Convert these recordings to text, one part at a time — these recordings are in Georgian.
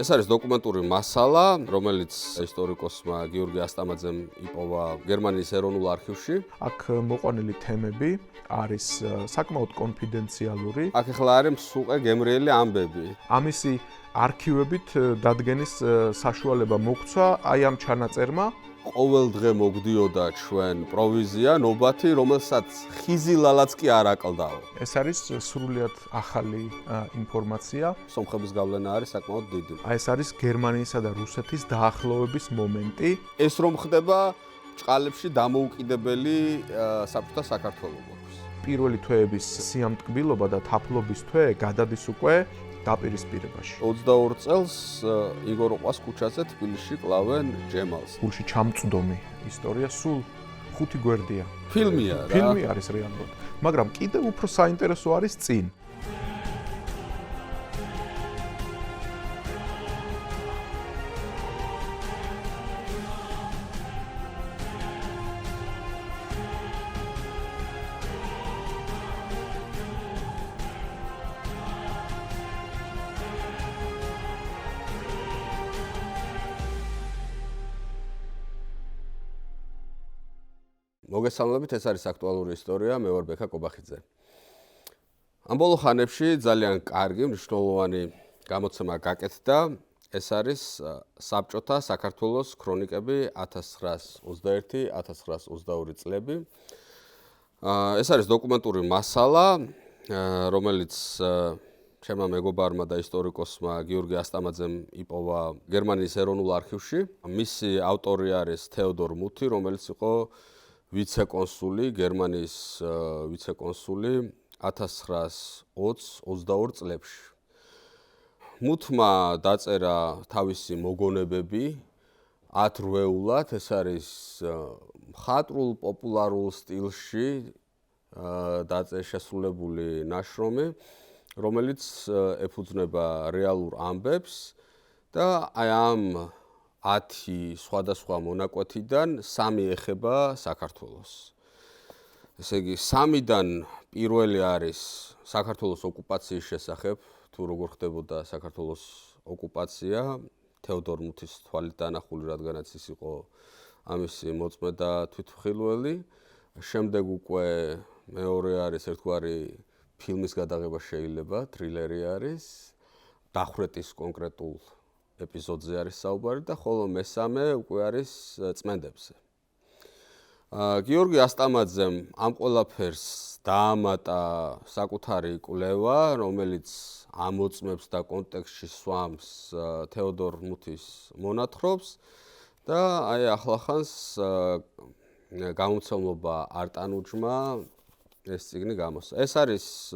ეს არის დოკუმენტური მასალა, რომელიც ისტორიკოსმა გიორგი ასტამაძემ იპოვა გერმანიის ეროვნულ არქივში. აქ მოყვანილი თემები არის საკმაოდ კონფიდენციალური. აქ ახლა არის მსუყე გემრიელი ამბები. ამისი არქივებით დადგენის საშუალება მოგვცა აი ამ ჩანაწერმა. ყოველ დღე მოგდიოდა ჩვენ პროვიზია, ნობათი, რომელსაც ხიზი ლალაც კი არ აკლდაო. ეს არის სრულიად ახალი ინფორმაცია. სომხების გავლენა არის საკმაოდ დიდი. ეს არის გერმანიისა და რუსეთის დაახლოების მომენტი. ეს რომ ხდება ჭყალებში დამოუკიდებელი საბჭოთა საქართველოს გვაქვს. პირველი თვეების სიამტკბილობა და თაფლობის თვე გადადის უკვე დაპირისპირებაში. 22 წელს იგორ ოყვას ქუჩაზე თბილისში კლავენ ჯემალს. გულში ჩამწვდომი ისტორია სულ 5 გვერდია. ფილმია რა. ფილმი არის რეალურად. მაგრამ კიდევ უფრო საინტერესო არის წინ. მოგესალმებით, ეს არის აქტუალური ისტორია, მე ვარ ბექა კობახიძე. ამ ბოლო ხანებში ძალიან კარგი, მნიშვნელოვანი გამოცემა გაკეთდა. ეს არის საბჭოთა საქართველოს ქრონიკები 1921-1922 წლები. ეს არის დოკუმენტური მასალა, რომელიც ჩემმა მეგობარმა და ისტორიკოსმა გიორგი ასტამაძემ იპოვა გერმანიის ეროვნულ არქივში. მისი ავტორი არის თეოდორ მუთი, რომელიც იყო ვიცე-კონსული, გერმანიის ვიცე-კონსული 1920-22 წლებში. მუთმა დაწერა თავისი მოგონებები 10 რვეულად, ეს არის მხატვრულ პოპულარულ სტილში შესრულებული ნაშრომი, რომელიც ეფუძნება რეალურ ამბებს და აი ამ 10 სხვადასხვა მონაკვეთიდან 3 ეხება საქართველოს. ესე იგი, 3-დან პირველი არის საქართველოს ოკუპაციის შესახებ, თუ როგორ ხდებოდა საქართველოს ოკუპაცია, თეოდორ მუთის თვალით დანახული, რადგანაც ის იყო ამისი მოწმე და თვითმხილველი. შემდეგ უკვე მეორე არის ერთგვარი ფილმის გადაღება შეიძლება, თრილერი არის, დახვრეტის კონკრეტულ ეპიზოდზე არის საუბარი და ხოლო მესამე უკვე არის წმენდებზე. გიორგი ასტამაძემ ამ ყველაფერს დაამატა საკუთარი კვლევა, რომელიც ამოწმებს და კონტექსტში სვამს თეოდორ მუთის მონათხრობს და აი ახლახანს გამომცემლობა არტანუჯმა ეს წიგნი გამოსცა. ეს არის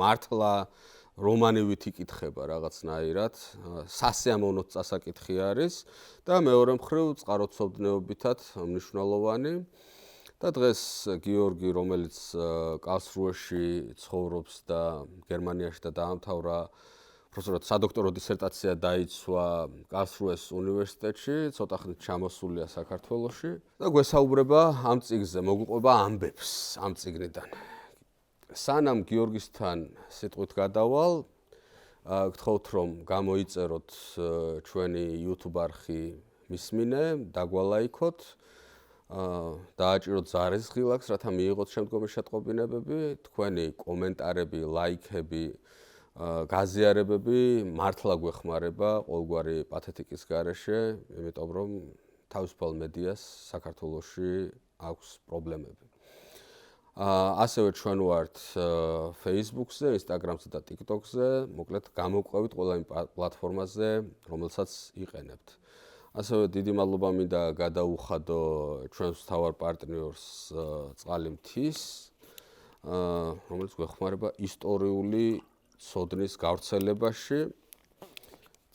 მართლა რომანივით იკითხება რაღაცნაირად, სასიამოვნო წასაკითხი არის და მეორე მხრივ წყაროцовდნეობითად მნიშვნელოვანი. და დღეს გიორგი, რომელიც კარლსრუეში ცხოვრობს და გერმანიაში და დაამთავრა პროფესორად სადოქტორო დისერტაცია დაიცვა კარლსრუეს უნივერსიტეტში, ცოტა ხნით ჩამოსულია საქართველოში და გვესაუბრება ამ წიგნზე, მოგვიყვება ამბებს ამ წიგნიდან. სანამ გიორგისთან სიტყვით გადავალ, გთხოვთ რომ გამოიწეროთ ჩვენი YouTube არხი მისმინე, დაგვალაიქოთ, დააჭიროთ ზარისღილაკს, რათა მიიღოთ შემდგომი შეტყობინებები, თქვენი კომენტარები, ლაიქები, გაზიარებები მართლა გვეხმარება ყოველგვარი პათეტიკის გარეშე, იმიტომ რომ თავისუფალ მედიას საქართველოში აქვს პრობლემები. ასევე ჩვენ ვართ Facebook-ზე, Instagram-ზე და TikTok-ზე, მოკლედ გამოვყვებით ყველა იმ პლატფორმაზე, რომელსაც იყენებთ. ასევე დიდი მადლობა მინდა გადაუხადო ჩვენს მთავარ პარტნიორს წყალი მთის, რომელიც გვეხმარება ისტორიული ცოდნის გავრცელებაში.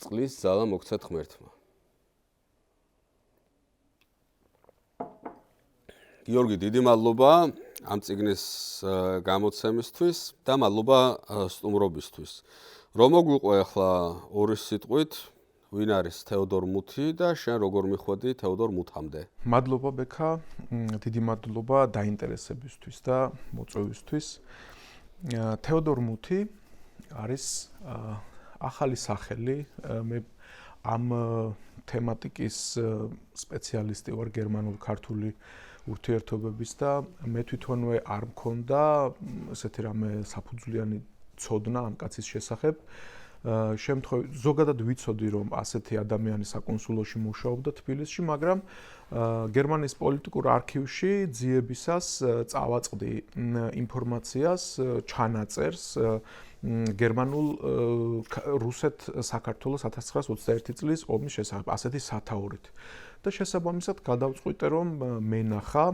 წყლის ძალა მოგცეთ ღმერთმა. გიორგი, დიდი მადლობა ამ წიგნის გამოცემისთვის და მადლობა სტუმრობისთვის. რომ მოგვიყვე ახლა ორი სიტყვით, ვინ არის თეოდორ მუთი და შენ როგორ მიხვედი თეოდორ მუთამდე? მადლობა ბექა, დიდი მადლობა დაინტერესებისთვის და მოწვევისთვის. თეოდორ მუთი არის ახალი სახელი, მე ამ თემატიკის სპეციალისტი ვარ გერმანულ-ქართული ურთიერთობების და მე თვითონვე არ მქონდა ესეთი რამე საფუძვლიანი ცოდნა ამ კაცის შესახებ. შემთხვევით ზოგადად ვიცოდი რომ ასეთი ადამიანი საკონსულოში მუშაობდა თბილისში, მაგრამ გერმანიის პოლიტიკურ არქივში ძიებისას წავაწყდი ინფორმაციას, ჩანაწერს გერმანულ რუსეთ-საქართველოს 1921 წლის ომის შესახებ, ასეთი სათაურით. და შესაბამისად გადავწყვიტე რომ მენახა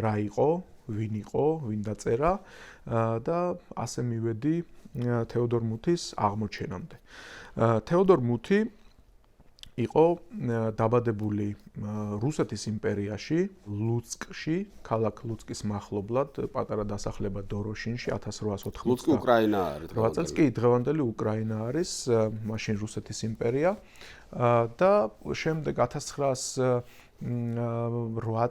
რა იყო, ვინ იყო, ვინ დაწერა და ასე მივედი თეოდორ მუთის აღმოჩენამდე. თეოდორ მუთი იყო დაბადებული რუსეთის იმპერიაში, ლუცკში, ქალაქ ლუცკის მახლობლად, პატარა დასახლება დოროშინში 1880. ლუცკი უკრაინა არის. 8 წელს კი დღევანდელი უკრაინა არის, მაშინ რუსეთის იმპერია და შემდეგ 1908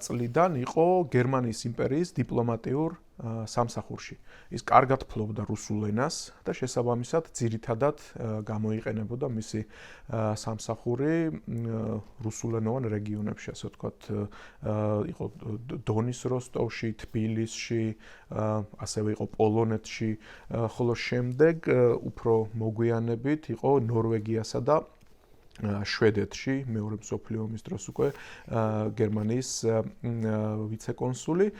წლიდან იყო გერმანიის იმპერიის დიპლომატიურ სამსახურში. ის კარგად ფლობდა რუსულ ენას და შესაბამისად ძირითადად გამოიყენებოდა მისი სამსახური რუსულენოვან რეგიონებში, ასე ვთქვათ, იყო დონის როსტოვში, თბილისში, ასევე იყო პოლონეთში, ხოლო შემდეგ უფრო მოგვიანებით იყო ნორვეგიასა და შვედეთში მეორე მსოფლიო ომის დროს უკვე გერმანიის ვიცე-კონსული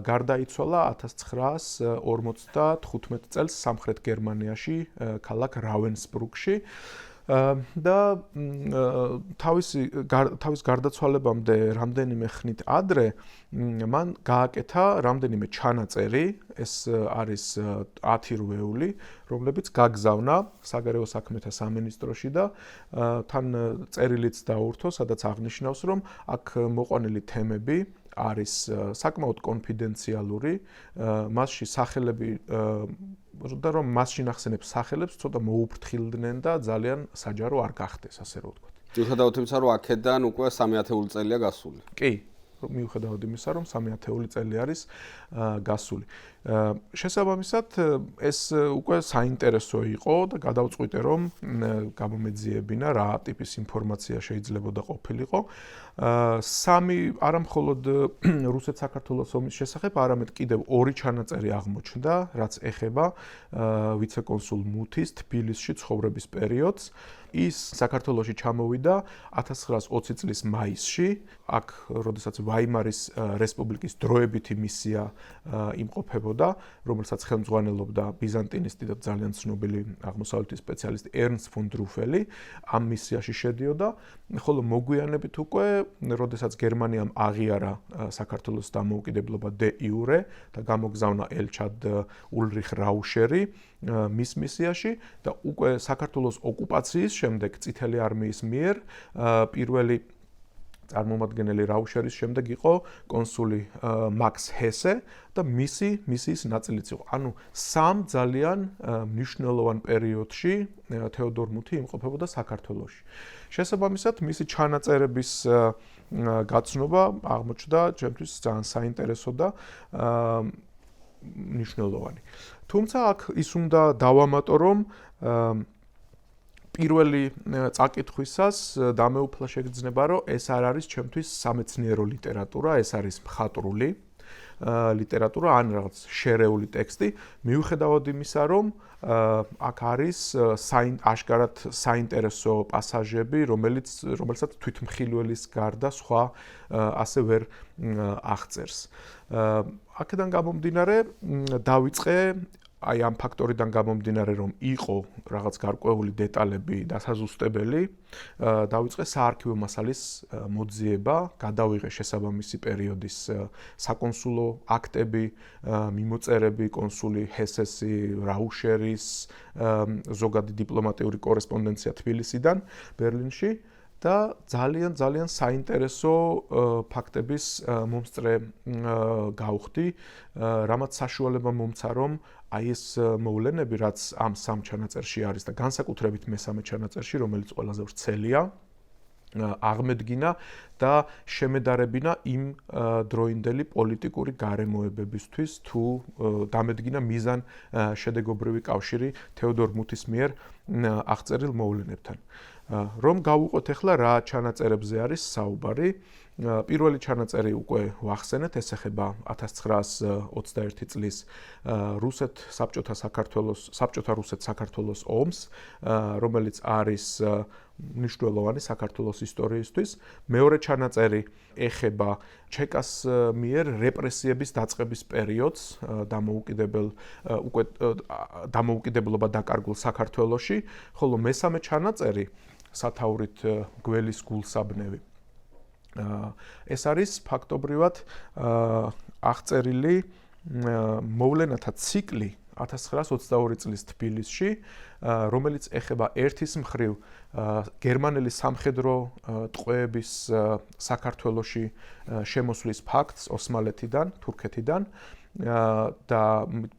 გარდაიცვალა 1955 წელს სამხრეთ გერმანიაში ქალაქ რავენსბრუკში და თავის გარდაცვალებამდე რამდენიმე ხნით ადრე მან გააკეთა რამდენიმე ჩანაწერი, ეს არის 10 რვეული, რომლებიც გაგზავნა საგარეო საქმეთა სამინისტროში და თან წერილიც დაურთო, სადაც აღნიშნავს, რომ აქ მოყვანილი თემები არის საკმაოდ კონფიდენციალური, მასში სახელები და რომ მასში ნახსენებს სახელებს ცოტა მოუფრთხილდნენ და ძალიან საჯარო არ გახდეს, ასე რომ ვთქვათ. მიუხედავად იმისა, რომ აქედან უკვე 300 წელია გასული. კი, მიუხედავად იმისა, რომ 300 წელი არის გასული. შესაბამისად, ეს უკვე საინტერესო იყო და გადავწყვიტე, რომ გამომეძიებინა რა ტიპის ინფორმაცია შეიძლებოდა ყოფილიყო. სამი არა მხოლოდ რუსეთ-საქართველოს ომის შესახებ, არამედ კიდევ ორი ჩანაწერი აღმოჩნდა, რაც ეხება ვიცე-კონსულ მუთის თბილისში ცხოვრების პერიოდს. ის საქართველოში ჩამოვიდა 1920 წლის მაისში, აქ როდესაც ვაიმარის რესპუბლიკის დროებითი მისია იმყოფებოდა, რომელსაც ხელმძღვანელობდა ბიზანტინისტი და ძალიან ცნობილი აღმოსავლეთის სპეციალისტი ერნსტ ფონ დრუფელი, ამ მისიაში შედიოდა, ხოლო მოგვიანებით უკვე, როდესაც გერმანიამ აღიარა საქართველოს დამოუკიდებლობა დე იურე და გამოგზავნა ელჩად ულრიხ რაუშერი მის მისიაში და უკვე საქართველოს ოკუპაციის შემდეგ წითელი არმიის მიერ პირველი წარმომადგენელი რაუშერის შემდეგ იყო კონსული მაქს ჰესე და მისი მისიის ნაწილიც იყო. ანუ სამ ძალიან მნიშვნელოვან პერიოდში თეოდორ მუთი იმყოფებოდა საქართველოში. შესაბამისად, მისი ჩანაწერების გაცნობა აღმოჩნდა ჩემთვის ძალიან საინტერესო და მნიშვნელოვანი. თუმცა აქ ის უნდა დავამატო, რომ პირველი წაკითხვისას დამეუფლა შეგრძნება, რომ ეს არ არის ჩემთვის სამეცნიერო ლიტერატურა, ეს არის მხატვრული ლიტერატურა, ან რაღაც შერეული ტექსტი, მიუხედავად იმისა, რომ აქ არის აშკარად საინტერესო პასაჟები, რომელსაც თვითმხილველის გარდა სხვა ასე ვერ აღწერს. აქედან გამომდინარე, დავიწყე აი ამ ფაქტორიდან გამომდინარე, რომ იყო რაღაც გარკვეული დეტალები დასაზუსტებელი, დავიწყე საარქივო მასალის მოძიება, გადავიღე შესაბამისი პერიოდის საკონსულო აქტები, მიმოწერები კონსული ჰესესი, რაუშერის, ზოგადი დიპლომატიური კორესპონდენცია თბილისიდან, ბერლინში და ძალიან საინტერესო ფაქტების მომსწრე გავხდი, რამაც საშუალება მომცა, რომ აი ეს მოვლენები, რაც ამ სამ ჩანაწერში არის და განსაკუთრებით მესამე ჩანაწერში, რომელიც ყველაზე ვრცელია, აღმედგინა და შემედარებინა იმ დროინდელი პოლიტიკური გარემოებებისთვის თუ დამედგინა მიზან შედეგობრივი კავშირი თეოდორ მუთის მიერ აღწერილ მოვლენებთან. რომ გავუყოთ ახლა რა ჩანაწერებზე არის საუბარი. პირველი ჩანაწერი უკვე ვახსენეთ, ეს ეხება 1921 წლის საბჭოთა რუსეთ-საქართველოს ომს, რომელიც არის მნიშვნელოვანი საქართველოს ისტორიისთვის. მეორე ჩანაწერი ეხება ჩეკას მიერ რეპრესიების დაწყების პერიოდს, დამოუკიდებლობა დაკარგულ საქართველოში, ხოლო მესამე ჩანაწერი სათაურით გველის გულსაბნევი. ეს არის ფაქტობრივად აღწერილი მოვლენათა ციკლი 1922 წლის თბილისში, რომელიც ეხება ერთის მხრივ გერმანელი სამხედრო ტყვეების საქართველოში შემოსვლის ფაქტს ოსმალეთიდან, თურქეთიდან და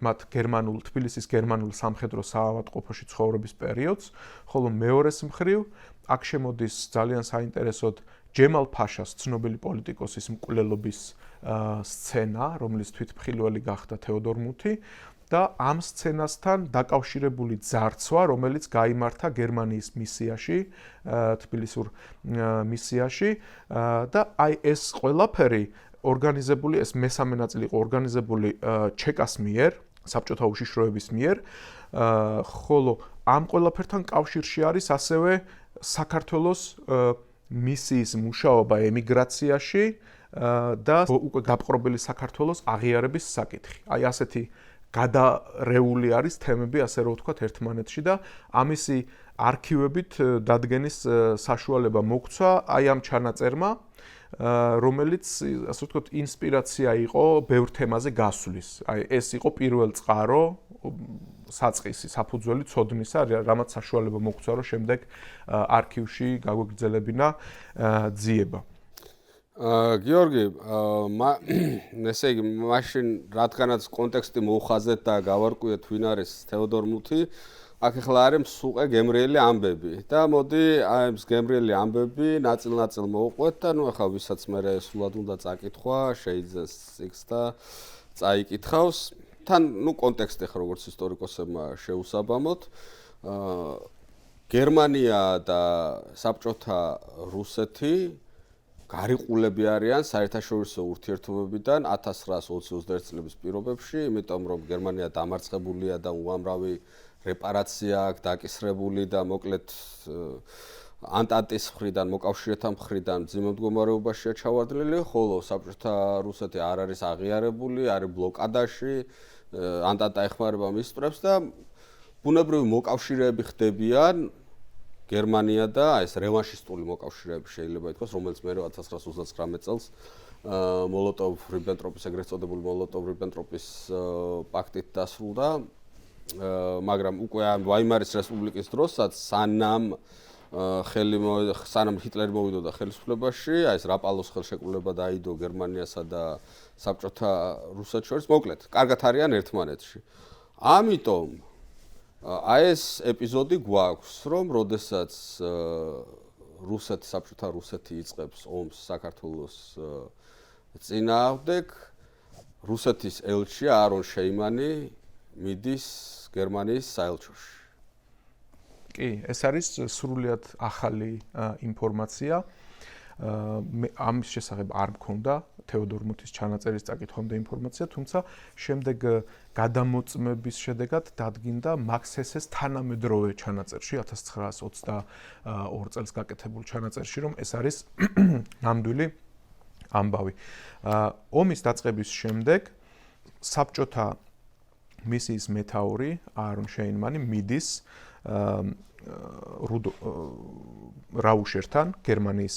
მათ თბილისის გერმანულ სამხედრო საავადმყოფოში ცხოვრების პერიოდს, ხოლო მეორეს მხრივ აქ შემოდის ძალიან საინტერესოდ ჯემალ ფაშას, ცნობილი პოლიტიკოსის მკვლელობის სცენა, რომლის თვითმხილველი გახდა თეოდორ მუთი და ამ სცენასთან დაკავშირებული ძარცვა, რომელიც გაიმართა გერმანიის მისიაში, თბილისურ მისიაში და აი ეს ყველაფერი ორგანიზებული, ეს მესამე ნაწილი იყო ორგანიზებული ჩეკას მიერ, საბჭოთა უშიშროების მიერ, ხოლო ამ ყველაფერთან კავშირში არის ასევე საქართველოს მისიის მუშაობა ემიგრაციაში და უკვე დაპყრობილი საქართველოს აღიარების საკითხი. აი ასეთი გადარეული არის თემები, ასე რომ ვთქვათ, ერთმანეთში და ამისი არქივებით დადგენის საშუალება მოგცვა აი ამ ჩანაწერმა, რომელიც, ასე ვთქვათ, ინსპირაცია იყო ბევრ თემაზე გასვლის. აი ეს იყო პირველ წყარო საწყისი, საფუძველი ცოდნისა, რამაც საშუალება მოგცვა, რომ შემდეგ არქივში გაგვეგრძელებინა ძიება. გიორგი, ესე იგი, მაშინ რადგანაც კონტექსტი მოუხაზეთ და გავარკვიეთ, ვინ არის თეოდორ მუთი, აქ ახლა არის მსუყე გემრიელი ამბები და მოდი აი ეს გემრიელი ამბები ნაწილ-ნაწილ მოვყვეთ და ნუ ახლა ვისაც მე სულად უნდა წაკითხვა, შეიძეს იქს და წაიკითხავს. თან ნუ კონტექსტი ხარ როგორც ისტორიკოსებმა შეუსაბამოთ. გერმანია და საბჭოთა რუსეთი გარიყულები არიან საერთაშორისო ურთიერთობებიდან 1920-21 წლების პირობებში, იმიტომ რომ გერმანია დამარცხებულია და უამრავი რეპარაცია აქვს დაკისრებული და მოკლედ ანტანტის მხრიდან, მოკავშირეთა მხრიდან ძიმე მდგომარეობაშია ჩავარდნილი, ხოლო საბჭოთა რუსეთი არ არის აღიარებული, არის ბლოკადაში, ანტანტა ეხმარება მის წრებს და ბუნებრივი მოკავშირეები ხდებიან გერმანია და ეს რევანშისტული მოკავშირეები შეიძლება ითქვას, რომელიც მე 1939 წელს მოლოტოვ-რიბენტროპის ეგრეთ წოდებული მოლოტოვ-რიბენტროპის პაქტით დასრულდა, მაგრამ უკვე ვაიმარის რესპუბლიკის დროსაც სანამ ჰიტლერი მოვიდოდა ხელისუფლებაში, აი ეს რაპალოს ხელშეკრულება დაიდო გერმანიასა და საბჭოთა რუსეთს შორის, მოკლედ, კარგად არიან ერთმანეთში. ამიტომ აი ეს ეპიზოდი გვაქვს, რომ როდესაც საბჭოთა რუსეთი იწყებს ომს საქართველოს წინააღმდეგ, რუსეთის ელჩი არონ შეიმანი მიდის გერმანიის საელჩოში. კი, ეს არის სრულიად ახალი ინფორმაცია. ამის შესახებ არ მქონდა თეოდორ მუთის ჩანაწერის წაკითხვამდე ინფორმაცია, თუმცა შემდეგ გადამოწმების შედეგად დადგინდა მაქს ჰესეს თანამედროვე ჩანაწერში 1922 წელს გაკეთებულ ჩანაწერში, რომ ეს არის ნამდვილი ამბავი. ომის დაწყების შემდეგ საბჭოთა მისიის მეთაური არონ შეინმანი მიდის რაუშერთან, გერმანიის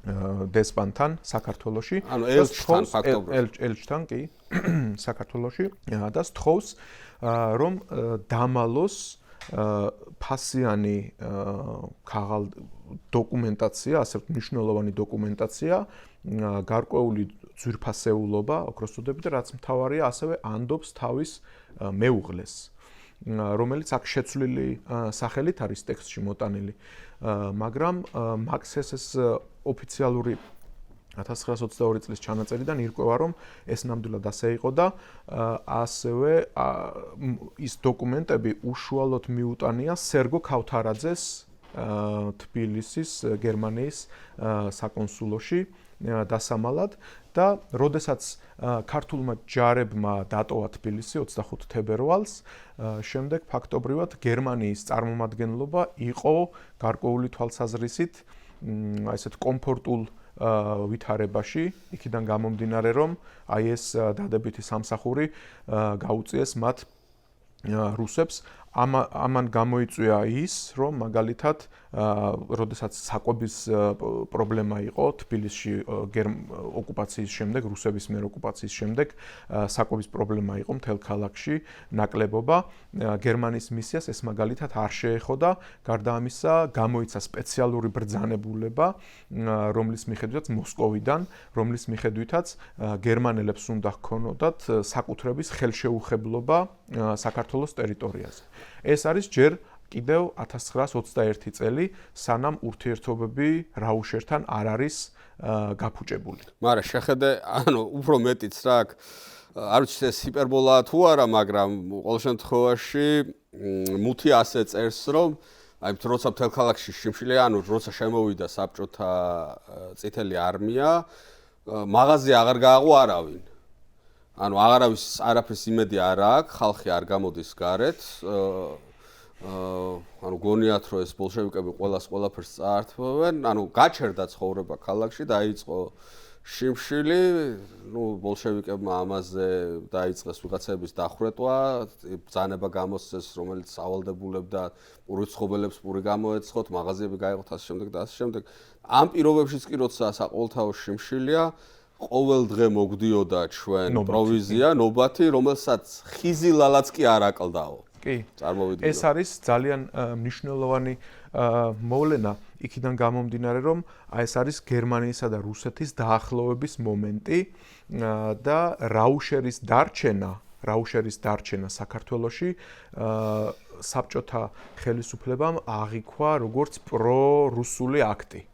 დესპანთან საქართველოში, ანუ ელჩთან ფაქტობრივად ელჩთან კი საქართველოში და სთხოვს რომ დამალოს ფასიანი ქაღალ დოკუმენტაცია, ასე მნიშვნელოვანი დოკუმენტაცია, გარკვეული ძვირფასეულობა, ოქროს წოდებით, რაც მთავარია, ასევე ანდობს თავის მეუღლეს. რომელიც აქ შეცვლილი სახელით არის ტექსტში მოტანილი, მაგრამ მაქს ჰესეს ოფიციალური 1922 წლის ჩანაწერიდან ირკვევა, რომ ეს ნამდვილად ასე იყო და ასევე ის დოკუმენტები უშუალოდ მიუტანია სერგო ქავთარაძეს თბილისის გერმანიის საკონსულოში დასამალად და როდესაც ქართულმა ჯარებმა დატოვა თბილისი 25 თებერვალს, შემდეგ ფაქტობრივად გერმანიის წარმომადგენლობა იყო გარკვეული თვალსაზრისით ესეთ კომფორტულ ვითარებაში, იქიდან გამომდინარე, რომ აი ეს დადებითი სამსახური გაუწიეს მათ რუსებს. ამან გამოიწვია ის, რომ მაგალითად, როდესაც საკვების პრობლემა იყო თბილისში ოკუპაციის შემდეგ, რუსების მიერ ოკუპაციის შემდეგ, საკვების პრობლემა იყო მთელ ქალაქში, ნაკლებობა, გერმანიის მისიას ეს მაგალითად არ შეეხოდა, გარდა ამისა, გამოიცა სპეციალური ბრძანებულება, რომლის მიხედვითაც მოსკოვიდან, რომლის მიხედვითაც გერმანელებს უნდა ჰქონოდათ საკუთრების ხელშეუხებლობა საქართველოს ტერიტორიაზე. ეს არის ჯერ კიდევ 1921 წელი, სანამ ურთიერთობები რაუშერთან არ არის გაფუჭებული. მაგრამ შეხედე, უფრო მეტიც რა, არ ვიცი ეს ჰიპერბოლაა თუ არა, მაგრამ ყოველ შემთხვევაში მუთი ასე წერს, რომ აი როცა მთელ ქალაქში შიმშილი, როცა შემოვიდა საბჭოთა წითელი არმია, მაღაზია აღარ გააღო არავინ. აღარავის არაფრის იმედი არ აქვს, ხალხი არ გამოდის გარეთ. გონიათ, რომ ეს ბოლშევიკები ყველაფერს წაართმევენ. გაჩერდა ცხოვრება ქალაქში, დაიწყო შიმშილი, ბოლშევიკებმა ამაზე დაიწყეს ვიღაცების დახვრეტვა, ბრძანება გამოსცეს, რომელიც ავალდებულებდა პურიცხოველებს პური გამოეცხოთ, მაღაზიები გაეღოთ ასე შემდეგ და ასე შემდეგ. ამ პირობებშიც კი როცა საყოველთაო შიმშილია, ყოველ დღე მოგდიოდა ჩვენ პროვიზია, ნობათი, რომელსაც ხიზი ლალაც კი არ აკლდაო. კი. წარმოვიდგინე. ეს არის ძალიან მნიშვნელოვანი მოვლენა, იქიდან გამომდინარე, რომ ეს არის გერმანიისა და რუსეთის დაახლოების მომენტი და რაუშერის დარჩენა საქართველოში საბჭოთა ხელისუფლებამ აღიქვა როგორც პრორუსული აქტი.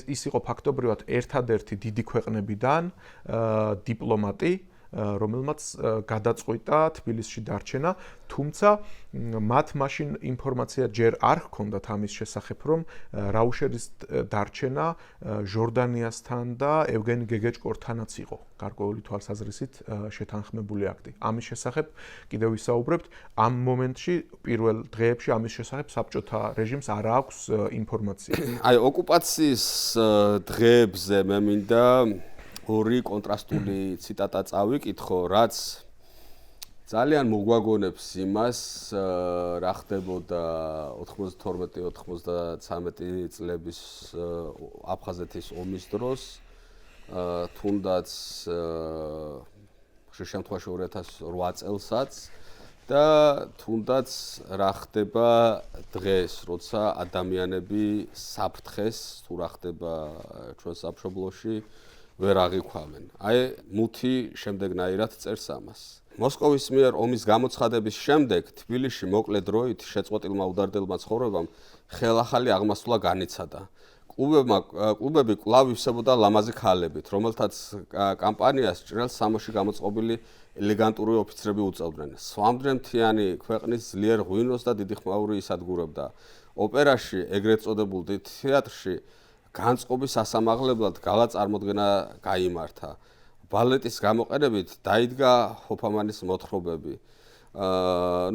ის იყო ფაქტობრივად ერთადერთი დიდი ქვეყნებიდან დიპლომატი, რომელმაც გადაწყვიტა თბილისში დარჩენა, თუმცა მათ მაშინ ინფორმაცია ჯერ არ ჰქონდათ ამის შესახებ, რომ რაუშერის დარჩენა ჟორდანიასთან და ევგენი გეგეჭკორთანაც იყო გარკვეული თვალსაზრისით შეთანხმებული აქტი. ამის შესახებ კიდევ ვისაუბრებთ, ამ მომენტში პირველ დღეებში ამის შესახებ საბჭოთა რეჟიმს არ აქვს ინფორმაცია. აი ოკუპაციის დღეებზე მე მინდა ორი კონტრასტული ციტატა წავიკითხო, რაც ძალიან მოგვაგონებს იმას, რა ხდებოდა 92-93 წლების აფხაზეთის ომის დროს, თუნდაც ხშირ შემთხვევაში 2008 წელსაც და თუნდაც რა ხდება დღეს, როცა ადამიანები საფრთხეს თუ რა ხდება ჩვენ სამშობლოში ვერ აღიქვამენ. აი, მუთი შემდეგნაირად წერს ამას. მოსკოვის მიერ ომის გამოცხადების შემდეგ თბილისში მოკლე დროით შეწყვეტილმა udარდელმა ცხოვრებამ ხელახალი აღმასვლა განიცადა. კლუბები კვლავ ივსებოდა ლამაზი ქალებით, რომელთაც კამპანიას ჭრელ სამოში გამოწყობილი ელეგანტური ოფიცრები უწევდნენ. სვამდრე მთიანი ქვეყნის ძლიერ ღვინოს და დიდი ხმაური ისადგურებდა. ოპერაში, ეგრეთ წოდებულ დიდ თეატრში განწყობის ასამაღლებლად გალა წარმოდგენა გაიმართა. ბალეტის გამოყენებით დაიდგა ჰოფამანის მოთხრობები.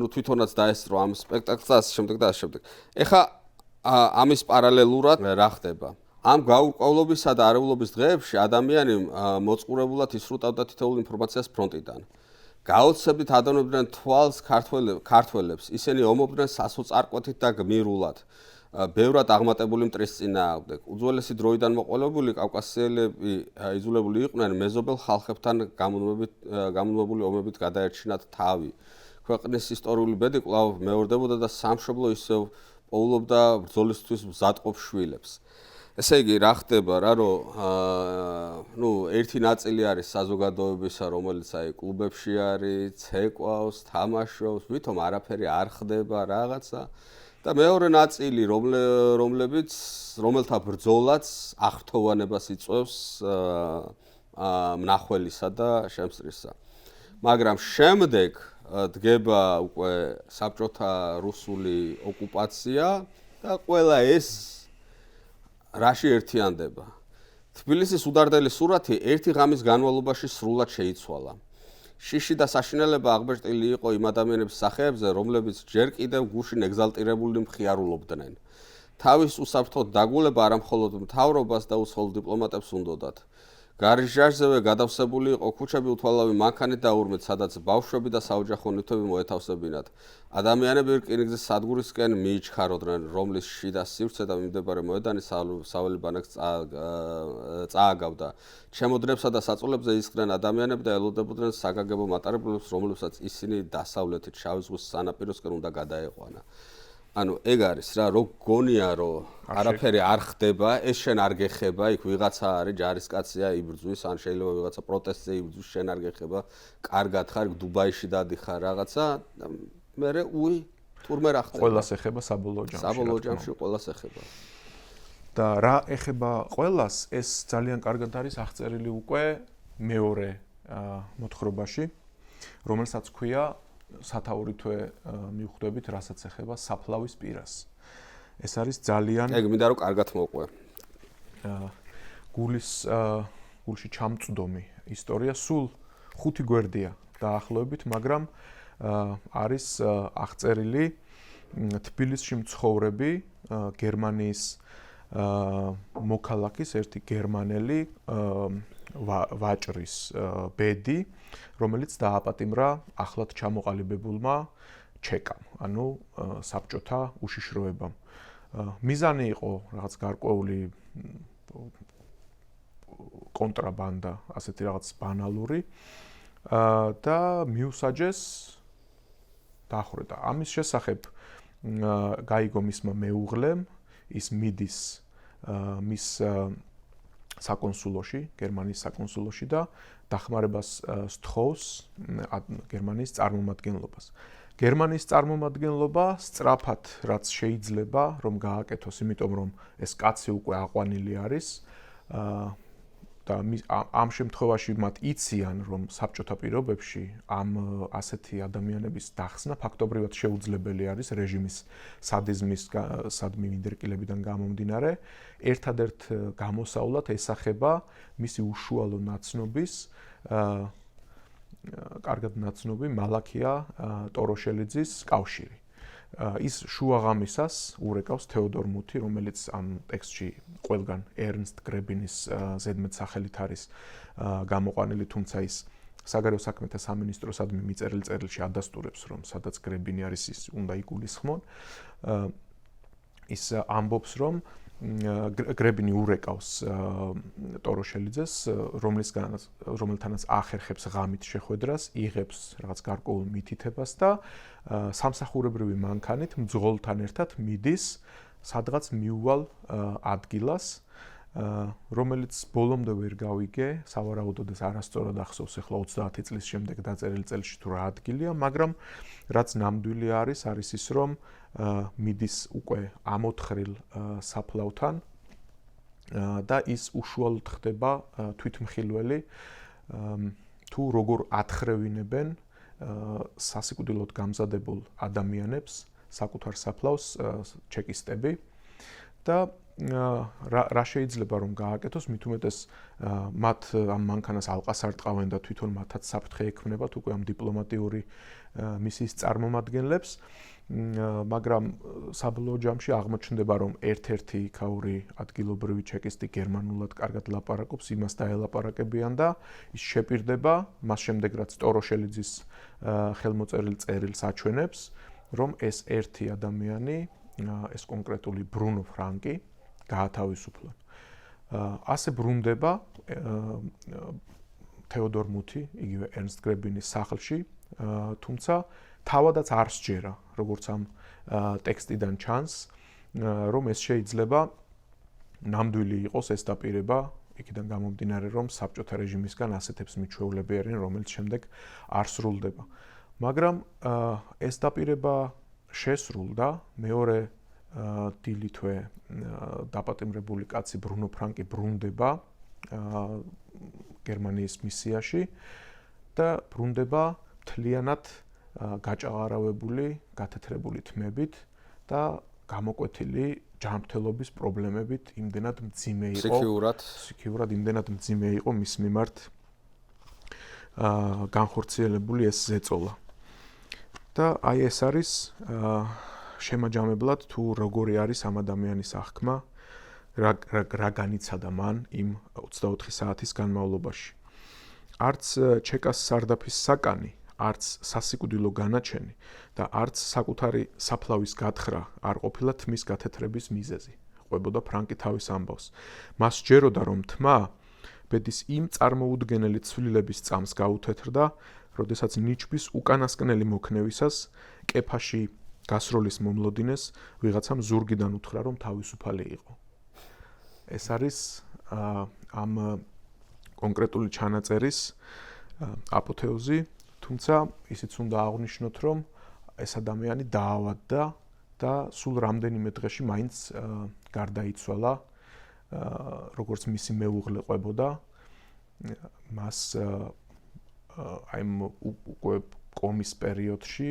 თვითონაც დაესწრო ამ სპექტაკლს და ასე შემდეგ და ასე შემდეგ. ეხა ამის პარალელურად რა ხდება? ამ გაურკვევლობისა და არეულობის დღეებში ადამიანი მოწყურებულად ისრუტავდა თითოეულ ინფორმაციას ფრონტიდან. გაოცებით ადევნებდნენ თვალს ქართველებს, ისინი ომობდნენ სასოწარკვეთით და გმირულად. ბევრად აღმატებული მტრის წინააღმდეგ. უძველესი დროიდან მოყოლებული კავკასიელები იზოლებული იყვნენ მეზობელ ხალხებთან გამონმებული ომებით გადაერჩინათ თავი. ქვეყნის ისტორიული ბედი კვლავ მეორდებოდა და სამშობლო ისევ პოულობდა ბრძოლისთვის მზადყოფ შვილებს. ესე იგი, რა ხდება რა, რომ ნუ ერთი ნაწილი არის საზოგადოებისა, რომელიც აი კლუბებში არის, ცეკვავს, თამაშობს, ვითომ არაფერი არ ხდება რაღაცა და მეორე ნაწილი, რომელთა ბრძოლაც აღრთოვანებას იწვევს მნახველისა და შემსწრისა. მაგრამ შემდეგ დგება უკვე საბჭოთა რუსული ოკუპაცია და ყველა ეს რაში ერთიანდება. თბილისის უდარდელი სურათი ერთი ღამის განმავლობაში სრულად შეიცვალა. შიში და საშინელება აღბეჭდილი იყო იმ ადამიანების სახეებზე, რომლებიც ჯერ კიდევ გუშინ ეგზალტირებული მხიარულობდნენ. თავის უსაფრთხოდ დაგულება არა მხოლოდ მთავრობას და უცხოელ დიპლომატებს უნდოდათ. გარის ჟაშზევე გადავსებული იყო ქუჩები უთვალავი მანქანით დაურმეთ, სადაც ბავშვები და საოჯახო ნივთები მოეთავსებინათ. ადამიანები რკინიგზის სადგურისკენ მიიჩქაროდნენ, რომლის შიდა სივრცე და მიმდებარე მოედანი სავალი ბანაკს წააგავდა. ჩემოდნებსა და საწოლებზე ისხდნენ ადამიანები და ელოდებოდნენ საგანგებო მატარებლებს, რომლებსაც ისინი დასავლეთით შავი ზღვის სანაპიროსკენ უნდა გადაეყვანა. ანუ ეგ არის რა, რო გონია რომ არაფერი არ ხდება, ეს შენ არ გეხება, იქ ვიღაცა არის ჯარისკაცია იბრძვის, ან შეიძლება ვიღაცა პროტესტზე იბრძვის, შენ არ გეხება, კარგად ხარ, დუბაიში დადიხარ რაღაცა, მერე უი, თურმე რა ხდება. ყველას ეხება საბოლოო ჯამში. საბოლოო ჯამში ყველას ეხება. და რა ეხება ყველას, ეს ძალიან კარგად არის აღწერილი უკვე მეორე მოთხრობაში, რომელსაც ქვია სათაური თვე მივხვდებით, რასაც ეხება საფლავის პირას. ეს არის ძალიან ეგ მინდა რომ კარგად მოყვე. გულში ჩამწვდომი ისტორია, სულ 5 გვერდია დაახლოებით, მაგრამ არის აღწერილი თბილისში მცხოვრები გერმანიის მოქალაქის ერთი გერმანელი ვაჭრის ბედი, რომელიც დააპატიმრა ახლად ჩამოყალიბებულმა ჩეკამ, ანუ საბჭოთა უშიშროებამ. მიზანი იყო რაღაც გარკვეული კონტრაბანდა, ასეთი რაღაც ბანალური და მიუსაჯეს დახვრეტა. ამის შესახებ გაიგო მისმა მეუღლემ, ის მიდის მის საკონსულოში, გერმანიის საკონსულოში და დახმარებას სთხოვს გერმანიის წარმომადგენლობას. გერმანიის წარმომადგენლობა სწრაფად რაც შეიძლება რომ გააკეთოს, იმიტომ რომ ეს კაცი უკვე აყვანილი არის და ამ შემთხვევაში მათ იციან რომ საბჭოთა პირობებში ამ ასეთი ადამიანების დახსნა ფაქტობრივად შეუძლებელი არის რეჟიმის სადმი მინდერკილებიდან გამომდინარე. ერთადერთ გამოსავლად ესახება მისი უშუალო ნაცნობის კარგად ნაცნობი მალაქია ტოროშელიძის კავშირი. ის შუაღამისას ურეკავს თეოდორ მუთი, რომელიც ამ ტექსტში ყველგან ერნსტ გრებინის ზედმეტსახელით არის გამოყვანილი, თუმცა ის საგარეო საქმეთა სამინისტროსადმი მიწერილ წერილში ადასტურებს, რომ სადაც გრებინი არის, ის უნდა იგულისხმონ. ის ამბობს, რომ გრებინი ურეკავს ტოროშელიძეს, რომელთანაც ახერხებს ღამით შეხვედრას, იღებს რაღაც გარკვეულ მითითებას და სამსახურებრივი მანქანით მძღოლთან ერთად მიდის სადღაც მიუვალ ადგილას, რომელიც ბოლომდე ვერ გავიგე, სავარაუდოდ ეს არასწორად ახსოვს ახლა 30 წლის შემდეგ დაწერილ წერილში თუ რა ადგილია, მაგრამ რაც ნამდვილი არის ის რომ მიდის უკვე ამოთხრილ საფლავთან და ის უშუალოდ ხდება თვითმხილველი თუ როგორ ათხრევინებენ სასიკვდილოდ გამზადებულ ადამიანებს საკუთარ საფლავს ჩეკისტები და რა შეიძლება რომ გააკეთოს, მით უმეტეს მათ ამ მანქანას ალყას არ ტყავენ და თვითონ მათაც საფრთხე ექმნებათ უკვე ამ დიპლომატიური მისიის წარმომადგენლებს, მაგრამ საბოლოო ჯამში აღმოჩნდება რომ ერთ-ერთი იქაური ადგილობრივი ჩეკისტი გერმანულად კარგად ლაპარაკობს, იმას დაელაპარაკებიან და ის შეპირდება, მას შემდეგ რაც ტოროშელიძის ხელმოწერილ წერილს აჩვენებს, რომ ეს ერთი ადამიანი, ეს კონკრეტული ბრუნო ფრანკი გაათავისუფლონ. ასე ბრუნდება თეოდორ მუთი, იგივე ერნსტ გრებინის სახლში, თუმცა თავადაც არ სჯერა, როგორც ამ ტექსტიდან ჩანს, რომ ეს შეიძლება ნამდვილი იყოს ეს დაპირება, იქიდან გამომდინარე, რომ საბჭოთა რეჟიმისგან ასეთებს მიჩვეულები არიან, რომელიც შემდეგ არ სრულდება. მაგრამ ეს დაპირება შესრულდა, მეორე დილი თვე დაპატიმრებული კაცი ბრუნო ფრანკი ბრუნდება გერმანიის მისიაში და ბრუნდება მთლიანად გაჭაღარავებული, გათეთრებული თმებით და გამოკვეთილი ჯანმრთელობის პრობლემებით იმდენად მძიმე იყო. სიქიურად იმდენად მძიმე იყო მის მიმართ განხორციელებული ეს ზეწოლა. და აი ეს არის შემაჯამებლად თუ როგორი არის ამ ადამიანის აღქმა, რა განიცადა მან იმ 24 საათის განმავლობაში. არც ჩეკას სარდაფის საკანი, არც სასიკვდილო განაჩენი და არც საკუთარი საფლავის გათხრა არ ყოფილა თმის გათეთრების მიზეზი. ყვებოდა ფრანკი თავის ამბავს. მას სჯეროდა, რომ თმა ბედის იმ წარმოუდგენელი ცვლილების წამს გაუთეთრდა, როდესაც ნიჩბის უკანასკნელი მოქნევისას კეფაში გასროლის მომლოდინეს ვიღაცამ ზურგიდან უთხრა, რომ თავისუფალი იყო. ეს არის ამ კონკრეტული ჩანაწერის აპოთეოზი, თუმცა ისიც უნდა აღვნიშნოთ, რომ ეს ადამიანი დაავადდა და სულ რამდენიმე დღეში მაინც გარდაიცვალა, როგორც მისი მეუღლე ყვებოდა, მას აი უკვე კომის პერიოდში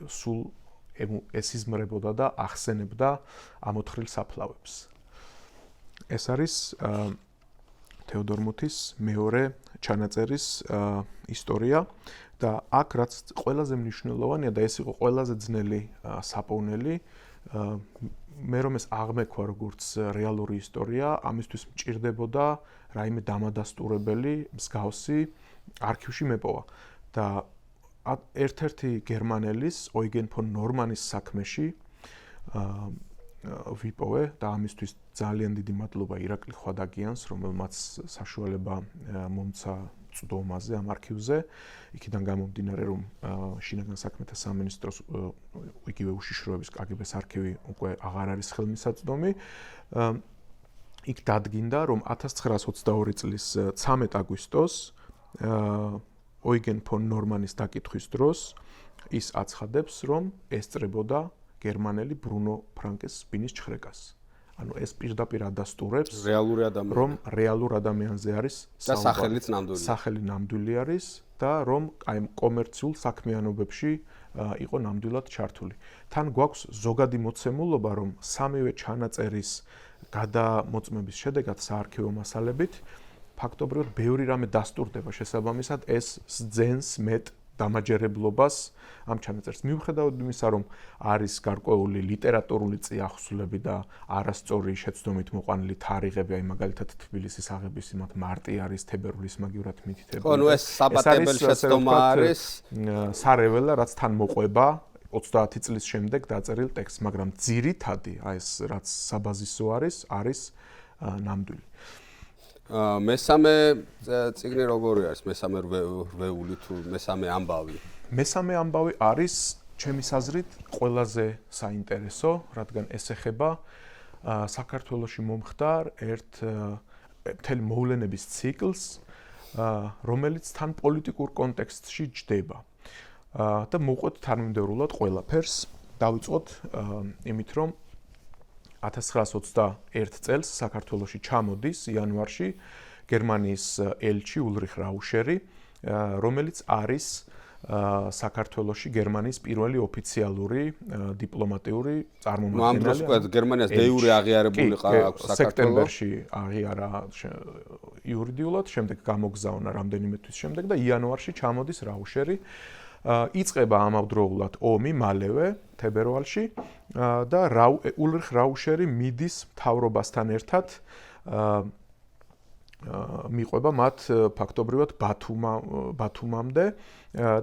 სულ ესიზმრებოდა და ახსენებდა ამოთხრილ საფლავებს. ეს არის თეოდორ მუთის მეორე ჩანაწერის ისტორია და აქ რაც ყველაზე მნიშვნელოვანია და ეს იყო ყველაზე ძნელი საპოვნელი, მე რომ ეს აღმექვა როგორც რეალური ისტორია, ამისთვის მჭირდებოდა რაიმე დამადასტურებელი მსგავსი არქივში მეპოვა და ერთ-ერთი გერმანელის ოიგენ ფონ ნორმანის საქმეში ვიპოვე და ამისთვის ძალიან დიდი მადლობა ირაკლი ხვადაგიანს, რომელმაც საშუალება მომცა წვდომაზე ამ არქივზე. იქიდან გამომდინარე, რომ შინაგან საქმეთა სამინისტროს იგივე უშიშროების კგბ-ს არქივი უკვე აღარ არის ხელმისაწვდომი. იქ დადგინდა, რომ 1922 წლის 13 აგვისტოს ოიგენ ფონ ნორმანის დაკითხვის დროს ის აცხადებს, რომ ესწრებოდა გერმანელი ბრუნო ფრანკეს სპინის ჩხრეკას. ანუ ეს პირდაპირ ადასტურებს, რომ რეალურ ადამიანზე არის საუბარი და სახელი ნამდვილი არის და რომ აი კომერციულ საქმიანობებში იყო ნამდვილად ჩართული. თან გვაქვს ზოგადი მოცემულობა, რომ სამივე ჩანაწერის გადამოწმების შედეგად საარქივო მასალებით ფაქტობრივად ბევრი რამე დასტურდება შესაბამისად ეს სძენს მეტ დამაჯერებლობას ამ ჩანაწერს. მიუხედავად იმისა, რომ არის გარკვეული ლიტერატურული წიაღსვლები და არასწორი შეცდომით მოყვანილი თარიღები, აი მაგალითად თბილისის აღების იმათ მარტი არის თებერვლის მაგივრად მითითებული. ხო, ნუ ეს საბატებელი შეცდომა არის სარეველა, რაც თან მოყვება 30 წლის შემდეგ დაწერილ ტექსტს, მაგრამ ძირითადი აი ეს რაც საბაზისო არის ნამდვილი. მესამე წიგნი როგორი არის? მესამე რვეული თუ მესამე ამბავი? მესამე ამბავი არის ჩემის აზრით ყველაზე საინტერესო, რადგან ეს ეხება საქართველოში მომხდარ მთელი მოვლენების ციკლს, რომელიც თან პოლიტიკურ კონტექსტში ჯდება. და მოყვეთ თანმიმდევრულად ყველაფერს. დავიწყოთ იმით, რომ 1921 წელს საქართველოში ჩამოდის იანვარში გერმანიის ელჩი ულრიხ რაუშერი, რომელიც არის საქართველოში გერმანიის პირველი ოფიციალური დიპლომატიური წარმომადგენელი. ამ გერმანიას დე-იურე აღიარებული აქვს საქართველოს. სექტემბერში აღიარა იურიდიულად, შემდეგ გამოგზავნა რამდენიმე თვის შემდეგ და იანვარში ჩამოდის რაუშერი. იწყება ამავდროულად ომი მალევე თებერვალში და ულრიხ რაუშერი მიდის მთავრობასთან ერთად მიყვება მათ ფაქტობრივად ბათუმამდე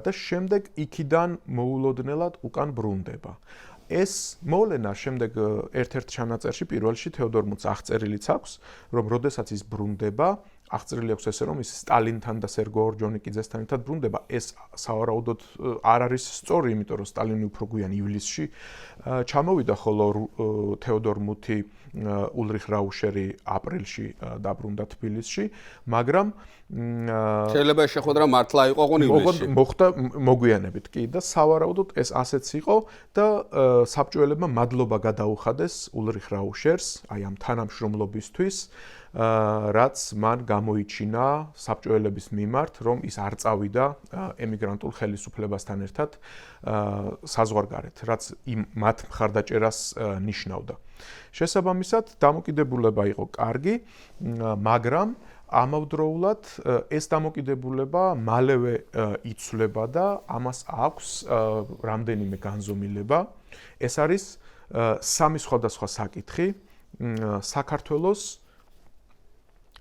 და შემდეგ იქიდან მოულოდნელად უკან ბრუნდება. ეს მოვლენა შემდეგ ერთ-ერთ ჩანაწერში პირველში თეოდორ მუთს აღწერილიც აქვს, რომ როდესაც ის ბრუნდება, აღწერილი აქვს ესე რომ ის სტალინთან და სერგო ორჯონიკიძესთან ერთად ბრუნდება, ეს სავარაუდოდ არ არის სწორი, იმიტომ რომ სტალინი უფრო გვიან ივლისში ჩამოვიდა, ხოლო თეოდორ მუთი, ულრიხ რაუშერი აპრილში დაბრუნდა თბილისში, მაგრამ შეიძლება შეხვედრა მართლა იყო ივლისში. მოხდა მოგვიანებით კი და სავარაუდოდ ეს ასეც იყო და საბჭოელებმა მადლობა გადაუხადეს ულრიხ რაუშერს, აი ამ თანამშრომლობისთვის, რაც მან გამოიჩინა საბჭოელების მიმართ, რომ ის არ წავიდა ემიგრანტულ ხელისუფლებასთან ერთად საზღვარგარეთ, რაც მათ მხარდაჭერას ნიშნავდა. შესაბამისად, დამოკიდებულება იყო კარგი, მაგრამ ამავდროულად ეს დამოკიდებულება მალევე იცვლება და ამას აქვს რამდენიმე განზომილება. ეს არის სამი სხვადასხვა საკითხი. საქართველოს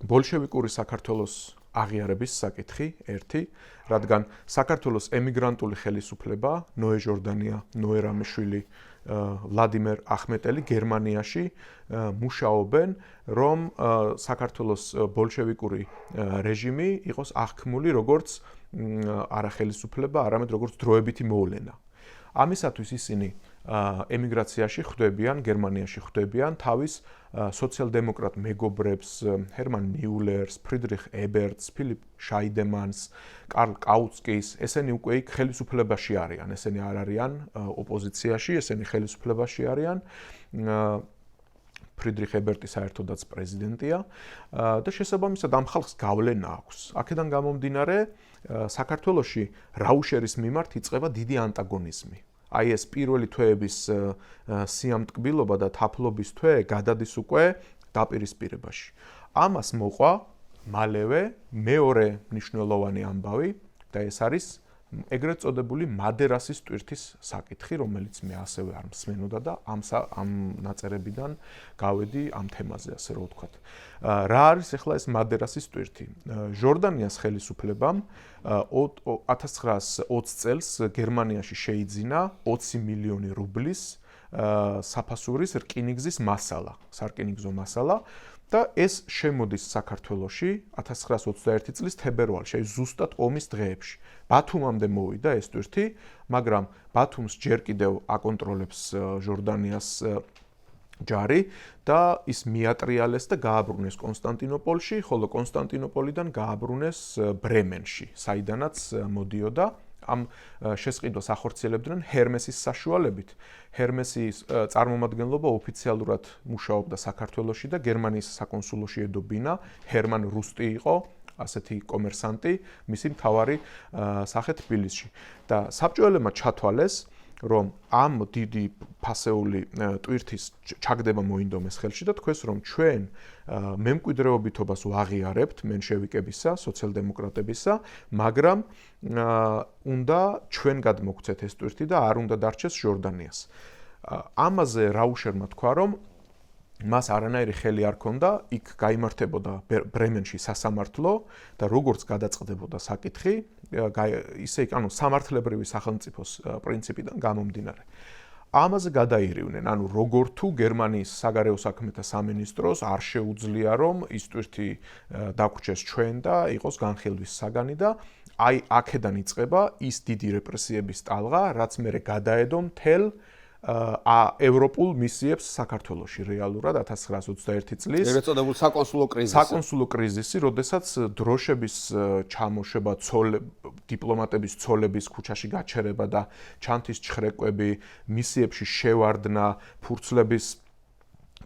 ბოლშევიკური საქართველოს აღიარების საკითხი, ერთი, რადგან საქართველოს ემიგრანტული ხელისუფლება, ნოე ჟორდანია, ნოე რამეშვილი, ვლადიმერ ახმეტელი გერმანიაში მუშაობენ, რომ საქართველოს ბოლშევიკური რეჟიმი იყოს აღქმული როგორც არა ხელისუფლება, არამედ როგორც დროებითი მოვლენა. ამისათვის ისინი ემიგრაციაში ხვდებიან, გერმანიაში ხვდებიან თავის სოციალ-დემოკრატ მეგობრებს, ჰერმან მიულერს, ფრიდრიხ ებერტს, ფილიპ შაიდემანს, კარლ კაუცკის, ესენი უკვე იქ ხელისუფლებაში არიან, ესენი არ არიან ოპოზიციაში, ესენი ხელისუფლებაში არიან. ფრიდრიხ ებერტი საერთოდაც პრეზიდენტია და შესაბამისად ამ ხალხს გავლენა აქვს. აქედან გამომდინარე, საქართველოში რაუშერის მიმართ იწყება დიდი ანტაგონიზმი. აი ეს პირველი თვეების სიამტკბილობა და თაფლობის თვე გადადის უკვე დაპირისპირებაში. ამას მოყვა მალევე მეორე მნიშვნელოვანი ამბავი და ეს არის ეგრეთ წოდებული მადერასის ტვირთის საკითხი, რომელიც მე ასევე არ მსმენოდა და ამ ნაწერებიდან გავედი ამ თემაზე, ასე რომ ვთქვათ. რა არის ახლა ეს მადერასის ტვირთი? ჟორდანიას ხელისუფლებამ 1920 წელს გერმანიაში შეიძინა 20 მილიონი რუბლის საფასურის რკინიგზის მასალა, სარკინიგზო მასალა და ეს შემოდის საქართველოში 1921 წლის თებერვალში, ზუსტად ომის დღეებში. ბათუმამდე მოვიდა ეს ტვირთი, მაგრამ ბათუმს ჯერ კიდევ აკონტროლებს ჟორდანიას ჯარი და ის მიატრიალეს და გააბრუნეს კონსტანტინოპოლში, ხოლო კონსტანტინოპოლიდან გააბრუნეს ბრემენში, საიდანაც მოდიოდა. ამ შესყიდვას ახორციელებდნენ ჰერმესის საშუალებით. ჰერმესის წარმომადგენლობა ოფიციალურად მუშაობდა საქართველოში და გერმანიის საკონსულოში ედობინა. ჰერმან რუსტი იყო ასეთი კომერსანტი, მისი მთავარი სახე თბილისში. და საბჭოელებმა ჩათვალეს, რომ ამ დიდი ფასეული ტვირთის ჩაგდება მოინდომეს ხელში და თქვეს, რომ ჩვენ მემკვიდრეობითობას ვაღიარებთ მენშევიკებისა, სოციალ-დემოკრატებისა, მაგრამ უნდა ჩვენ გადმოგცეთ ეს ტვირთი და არ უნდა დარჩეს ჟორდანიას. ამაზე რაუშერმა თქვა, რომ მას არანაირი ხელი არ ჰქონდა, იქ გაიმართებოდა ბრემენში სასამართლო და როგორც გადაწყდებოდა საკითხი, ისე იქ სამართლებრივი სახელმწიფოს პრინციპიდან გამომდინარე. ამაზე გადაირივნენ, როგორ თუ გერმანიის საგარეო საქმეთა სამინისტროს არ შეუძლია, რომ ის ტვირთი დაგვრჩეს ჩვენ და იყოს განხილვის საგანი და აი აქედან იწყება ის დიდი რეპრესიების ტალღა, რაც მერე გადაედო მთელ ევროპულ მისიებს საქართველოში რეალურად 1921 წლის ეგრეთ წოდებულ საკონსულო კრიზისი. საკონსულო კრიზისი, როდესაც დროშების ჩამოშება, დიპლომატების ცოლების ქუჩაში გაჩერება და ჩანთის ჩხრეკვები, მისიებში შევარდნა, ფურცლების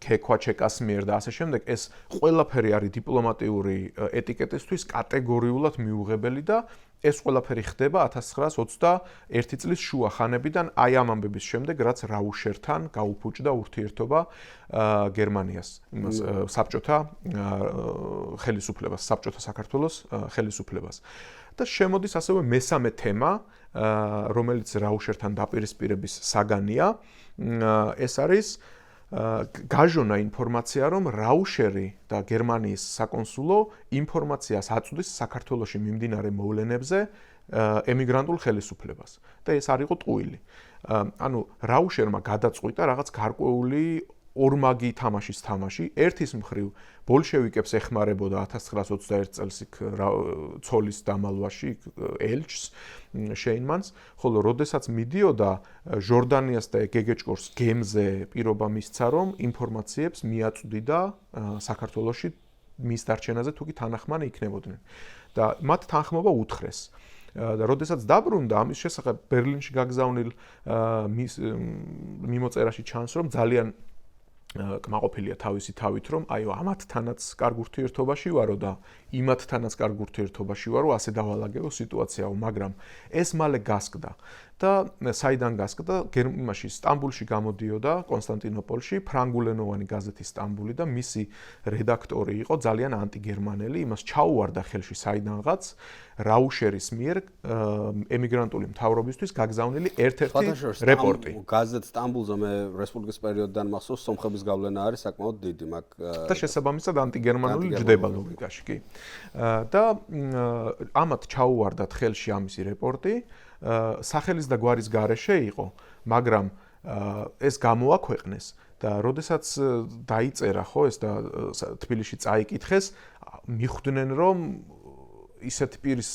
ქექვა ჩეკას მიერ და ასე შემდეგ, ეს ყველაფერი არის დიპლომატიური ეტიკეტისთვის კატეგორიულად მიუღებელი და ეს ყველაფერი ხდება 1921 წლის შუა ხანებიდან, აი ამ ამბების შემდეგ, რაც რაუშერთან გაუფუჭდა ურთიერთობა გერმანიას, იმას საბჭოთა ხელისუფლებას, საბჭოთა საქართველოს ხელისუფლებას. და შემოდის ასევე მესამე თემა, რომელიც რაუშერთან დაპირისპირების საგანია, ეს არის გაჟონა ინფორმაცია, რომ რაუშერი და გერმანიის საკონსულო ინფორმაციას აწვდის საქართველოში მიმდინარე მოვლენებზე ემიგრანტულ ხელისუფლებას. და ეს არ იყო ტყუილი. რაუშერმა გადაწყვიტა რაღაც გარკვეული ორმაგი თამაშის თამაში, ერთის მხრივ ბოლშევიკებს ეხმარებოდა 1921 წელს იქ ცოლის დამალვაში ელჩს შეინმანს, ხოლო როდესაც მიდიოდა ჟორდანიას და გეგეჭკორს გემზე პირობა მისცა, რომ ინფორმაციებს მიაწვდიდა საქართველოში მის დარჩენაზე თუ კი თანახმანი იქნებოდნენ. და მათ თანხმობა უთხრეს. და როდესაც დაბრუნდა ამის შესახებ ბერლინში გაგზავნილ მიმოწერაში ჩანს, რომ ძალიან კმაყოფილია თავისი თავით, რომ აიო ამათთანაც კარგ ურთიერთობაში ვარო და იმათთანაც კარგ ურთიერთობაში ვარო, ასე დავალაგებო სიტუაციაო, მაგრამ ეს მალე გასკდა და საიდან გასკდა? იმაში სტამბულში გამოდიოდა კონსტანტინოპოლში ფრანგულენოვანი გაზეთი სტამბული და მისი რედაქტორი იყო ძალიან ანტიგერმანელი, იმას ჩაუვარდა ხელში საიდანღაც რაუშერის მიერ ემიგრანტული მთავრობისთვის გაგზავნილი ერთ-ერთი რეპორტი. გაზეთ სტამბულზე მე რესპუბლიკის პერიოდიდან მახსოვს სომხების გავლენა არის საკმაოდ დიდი, მაგ და შესაბამისად ანტიგერმანული ჯდება ლოგიკაში, კი. და ამათ ჩაუვარდათ ხელში ამისი რეპორტი, სახელის და გვარის გარეშე იყო, მაგრამ ეს გამოაქვეყნეს და როდესაც დაიწერა ხო ეს და თბილისში წაიკითხეს, მიხვდნენ რომ ისეთი პირის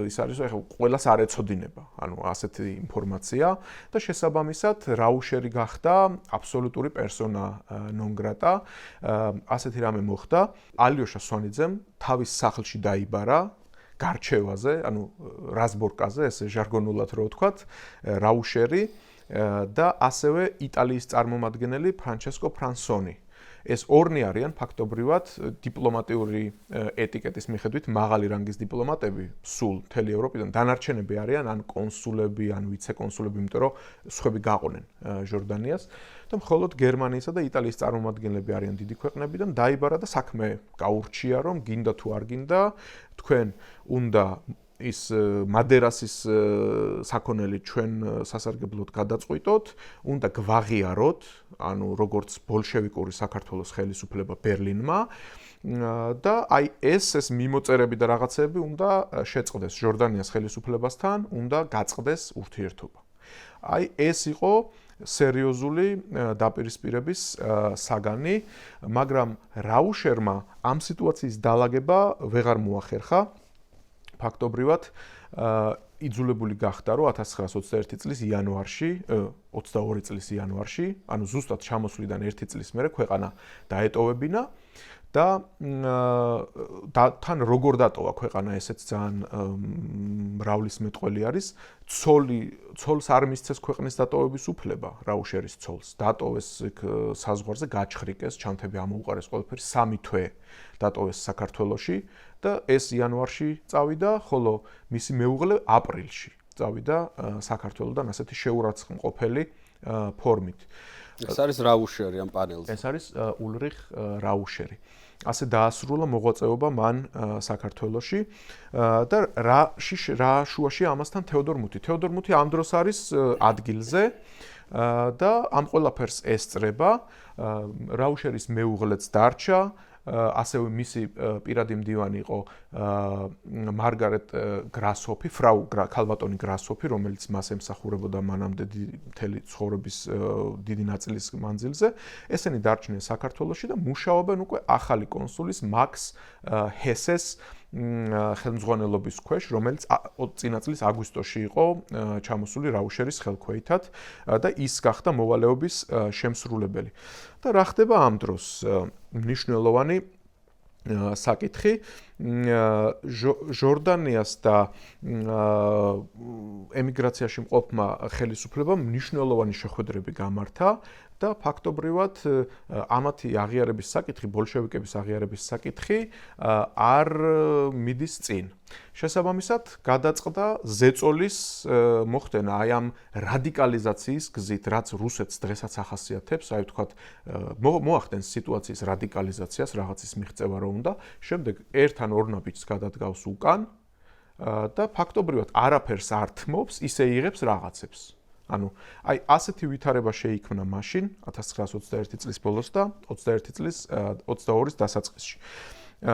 ის არის, რომ ყველას არ ეცოდინება, ანუ ასეთი ინფორმაცია და შესაბამისად რაუშერი გახდა აბსოლუტური პერსონა ნონ გრატა. ასეთი რამე მოხდა. ალიოშა სვანიძემ თავის სახლში დაიბარა გარჩევაზე, ანუ რაზბორკაზე, ესე ჟარგონულად რო ვთქვათ, რაუშერი და ასევე იტალიის წარმომადგენელი ფრანჩესკო ფრანსონი. ეს ორნი არიან ფაქტობრივად დიპლომატიური ეტიკეტის მიხედვით მაღალი რანგის დიპლომატები სულ მთელი ევროპიდან. დანარჩენები არიან ან კონსულები, ან ვიცე-კონსულები, იმიტომ რომ სხვები გაყვნენ ჟორდანიას და მხოლოდ გერმანიისა და იტალიის წარმომადგენლები არიან დიდი ქვეყნებიდან. დაიბარა და საქმე გაურჩია, რომ გინდა თუ არ გინდა, თქვენ უნდა ის მადერასის საქონელი ჩვენ სასარგებლოდ გადაწყვიტოთ, უნდა გვაღიაროთ, ანუ როგორც ბოლშევიკური საქართველოს ხელისუფლება ბერლინმა და აი ეს მიმოწერები და რაღაცები უნდა შეწყდეს ჟორდანიას ხელისუფლებასთან, უნდა გაწყდეს ურთიერთობა. აი ეს იყო სერიოზული დაპირისპირების საგანი, მაგრამ რაუშერმა ამ სიტუაციის დალაგება ვეღარ მოახერხა. ფაქტობრივად იძულებული გახდა, რომ 1921 წლის იანვარში, 22 წლის იანვარში, ანუ ზუსტად ჩამოსვლიდან 1 წლის მერე ქვეყანა დაეტოვებინა და თან როგორ დატოვა ქვეყანა, ესეც ძალიან მრავლისმეტყველი არის. ცოლს არ მისცეს ქვეყნის დატოვების უფლება, რაუშერის ცოლს. დატოვეს საზღვარზე, გაჩხრიკეს, ჩანთები ამოუყარეს ყველაფერი 3 თვე დატოვეს საქართველოში და ეს იანვარში წავიდა, ხოლო მისი მეუღლე აპრილში წავიდა საქართველოდან ასეთი შეურაცხმყოფელი ფორმით. ეს არის რაუშერი ამ პანელზე. ეს არის ულრიხ რაუშერი. ასე დაასრულა მოღვაწეობა მან საქართველოში და რა შუაში ამასთან თეოდორ მუთი. თეოდორ მუთი ამ დროს არის ადგილზე და ამ ყველაფერს ესწრება. რაუშერის მეუღლეც დარჩა. ასევე მისი პირადი მდივანი იყო მარგარეტ გრასოფი, ფრაუ ქალბატონი გრასოფი, რომელიც მას ემსახურებოდა მანამდე მთელი ცხოვრების დიდი ნაწილის მანძილზე. ესენი დარჩნენ საქართველოში და მუშაობენ უკვე ახალი კონსულის მაქს ჰესეს ხელმძღვანელობის ქვეშ, რომელიც წინა წლის აგვისტოში იყო ჩამოსული რაუშერის ხელქვეითად და ის გახდა მოვალეობის შემსრულებელი. და რა ხდება ამ დროს? მნიშვნელოვანი საკითხი ჟორდანიას და ემიგრაციაში მყოფმა ხელისუფლებამ მნიშვნელოვანი შეხვედრები გამართა და ფაქტობრივად ამათი აღიარების საკითხი, ბოლშევიკების აღიარების საკითხი არ მიდის წინ. შესაბამისად, გადაწყდა ზეწოლის მოხდენა აი ამ რადიკალიზაციის გზით, რაც რუსეთს დღესაც ახასიათებს, აი ვთქვათ, მოახდენს სიტუაციის რადიკალიზაციას, რაღაცის მიღწევა რო უნდა, შემდეგ ერთ ან ორ ნაბიჯს გადადგავს უკან და ფაქტობრივად არაფერს არ თმობს, ისე იღებს რაღაცებს. ანუ აი ასეთი ვითარება შეიქმნა მაშინ 1921 წლის ბოლოს და 21 წლის 22-ის დასაწყისში.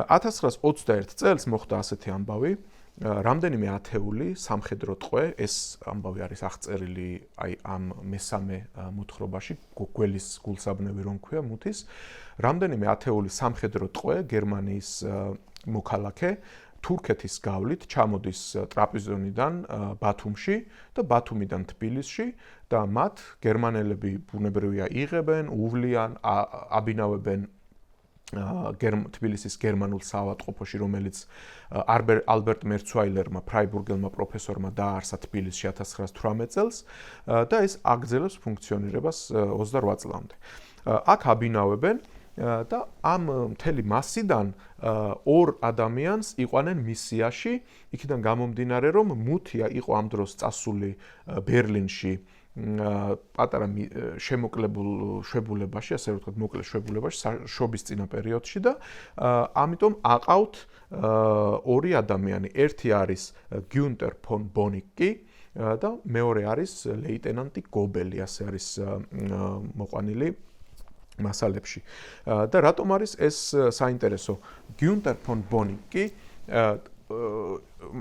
1921 წელს მოხდა ასეთი ამბავი, რამდენიმე ათეული სამხედრო ტყვე, ეს ამბავი არის აღწერილი აი ამ მესამე მოთხრობაში, გველის გულსაბნევი რომ ქვია მუთის, რამდენიმე ათეული სამხედრო ტყვე გერმანიის მოქალაქე თურქეთის გავლით ჩამოდის ტრაპიზონიდან ბათუმში და ბათუმიდან თბილისში და მათ გერმანელები ბუნებრივია იღებენ, უვლიან, აბინავებენ თბილისის გერმანულ საავადმყოფოში, რომელიც ალბერტ მერცვაილერმა, ფრაიბურგელმა პროფესორმა დააარსა თბილისში 1918 წელს და ეს აგრძელებს ფუნქციონირებას 28 წლამდე. აქ აბინავებენ და ამ მთელი მასიდან ორ ადამიანს იყვანენ მისიაში, იქიდან გამომდინარე, რომ მუთია იყო ამ დროს წასული ბერლინში პატარა შემოკლებულ შვებულებაში, ასე ვთქვათ, მოკლე შვებულებაში, შობის წინა პერიოდში და ამიტომ აყავთ ორი ადამიანი. ერთი არის გიუნტერ ფონ ბონიკი და მეორე არის ლეიტენანტი გობელი, ასე არის მოყვანილი მასალებში. და რატომ არის ეს საინტერესო? გიუნტერ ფონ ბონიკი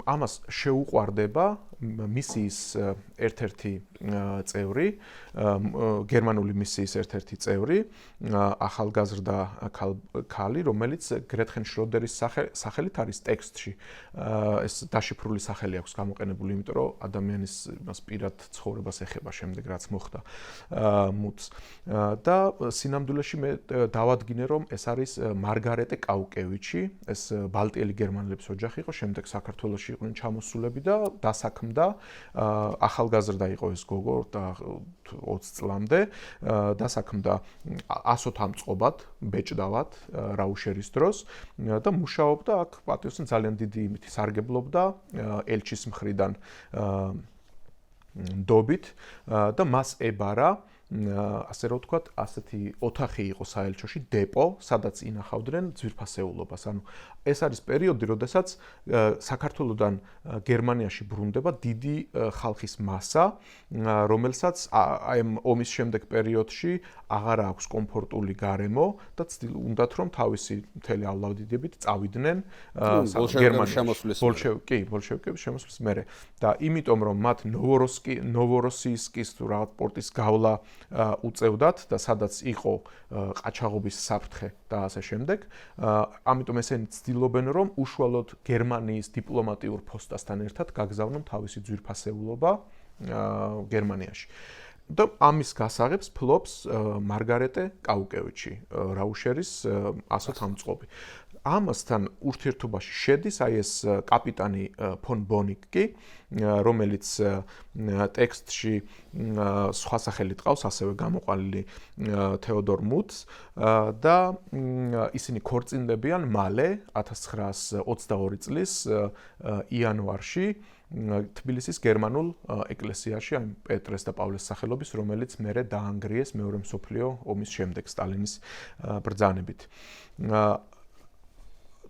ამას შეუყვარდება მისიის ერთ-ერთი წევრი, გერმანული მისიის ერთ-ერთი წევრი, ახალგაზრდა ქალი, რომელიც გრეტხენ შროდერის სახელით არის ტექსტში. ეს დაშიფრული სახელი აქვს გამოყენებული, იმიტომ რომ ადამიანის მას პირად ცხოვრებას ეხება შემდეგ რაც მოხდა მუთს. და სინამდვილეში მე დავადგინე, რომ ეს არის მარგარეტე კაუკევიჩი, ეს ბალტიელი გერმანელების ოჯახი იყო, შემდეგ საქართველოში იყვნენ ჩამოსულები და დასაქმდა ახალგაზრდა იყო ეს გოგო და 20 წლამდე დასაქმდა ასოთამწყობად, ბეჭდავად რაუშერის დროს და მუშაობდა აქ პატიოსთან ძალიან დიდი იმით სარგებლობდა ელჩის მხრიდან დობით და მას ებარა ასე რომ ვთქვათ, ასეთი ოთახი იყო საელჩოში, დეპო, სადაც ინახავდნენ ძვირფასეულობას. ანუ ეს არის პერიოდი, როდესაც საქართველოსდან გერმანიაში ბრუნდება დიდი ხალხის მასა, რომელსაც აი ამ ომის შემდეგ პერიოდში აღარ აქვს კომფორტული გარემო და უნდათ რომ თავისი მთელიავლავდიდებით წავიდნენ გერმანიაში. ბოლშევიკების შემოსვლის მერე. და იმიტომ რომ მათ ნოვოროსიისკის თუ რაღაც პორტის გავლა უწევდათ და სადაც იყო ყაჩაღობის საფრთხე და ასე შემდეგ. ამიტომ ესენი ცდილობენ რომ უშუალოდ გერმანიის დიპლომატიურ ფოსტასთან ერთად გაგზავნონ თავისი ძვირფასეულობა გერმანიაში. და ამის გასაღებს ფლობს მარგარეტე კაუკევიჩი, რაუშერის ასოთამწყობი. ამასთან ურთიერთობაში შედის აი ეს კაპიტანი ფონ ბონიკი, რომელიც ტექსტში სხვა სახელით ყავს, ასევე გამოყალილი თეოდორ მუთს და ისინი ქორწინდებიან მალე 1922 წლის იანვარში თბილისის გერმანულ ეკლესიაში, აი პეტრეს და პავლეს სახელობის, რომელიც მერე დაანგრიეს მეორე მსოფლიო ომის შემდეგ სტალინის ბრძანებით.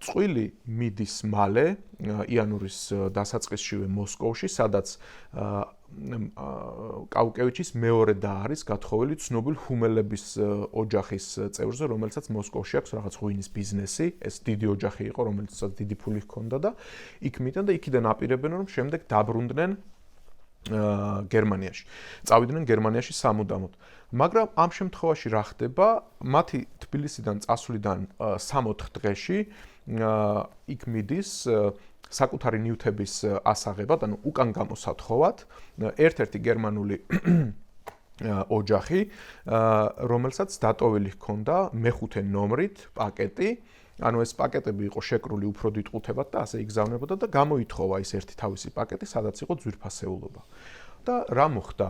წყვილი მიდის მალე იანურის დასაწყისშივე მოსკოვში, სადაც კაუკევიჩის მეორე და არის გათხოვილი ცნობილ ჰუმელების ოჯახის წევრზე, რომელსაც მოსკოვში აქვს რაღაც ღვინის ბიზნესი, ეს დიდი ოჯახი იყო, რომელსაც დიდი ფული ჰქონდა და იქ მიდან და იქიდან აპირებენ, რომ შემდეგ დაბრუნდნენ გერმანიაში. წავიდნენ გერმანიაში სამუდამოდ. მაგრამ ამ შემთხვევაში რა ხდება? მათი თბილისიდან წასვლიდან 3-4 დღეში იქ მიდის საკუთარი ნივთების ასაღებად, ანუ უკან გამოსათხოვად, ერთ-ერთი გერმანული ოჯახი, რომელსაც დატოვილი ჰქონდა მეხუთე ნომრით პაკეტი, ანუ ეს პაკეტები იყო შეკრული უფრო დიდყუთებად და ასე იგზავნებოდა და გამოითხოვა ის ერთი თავისი პაკეტი, სადაც იყო ძვირფასეულობა. და რა მოხდა?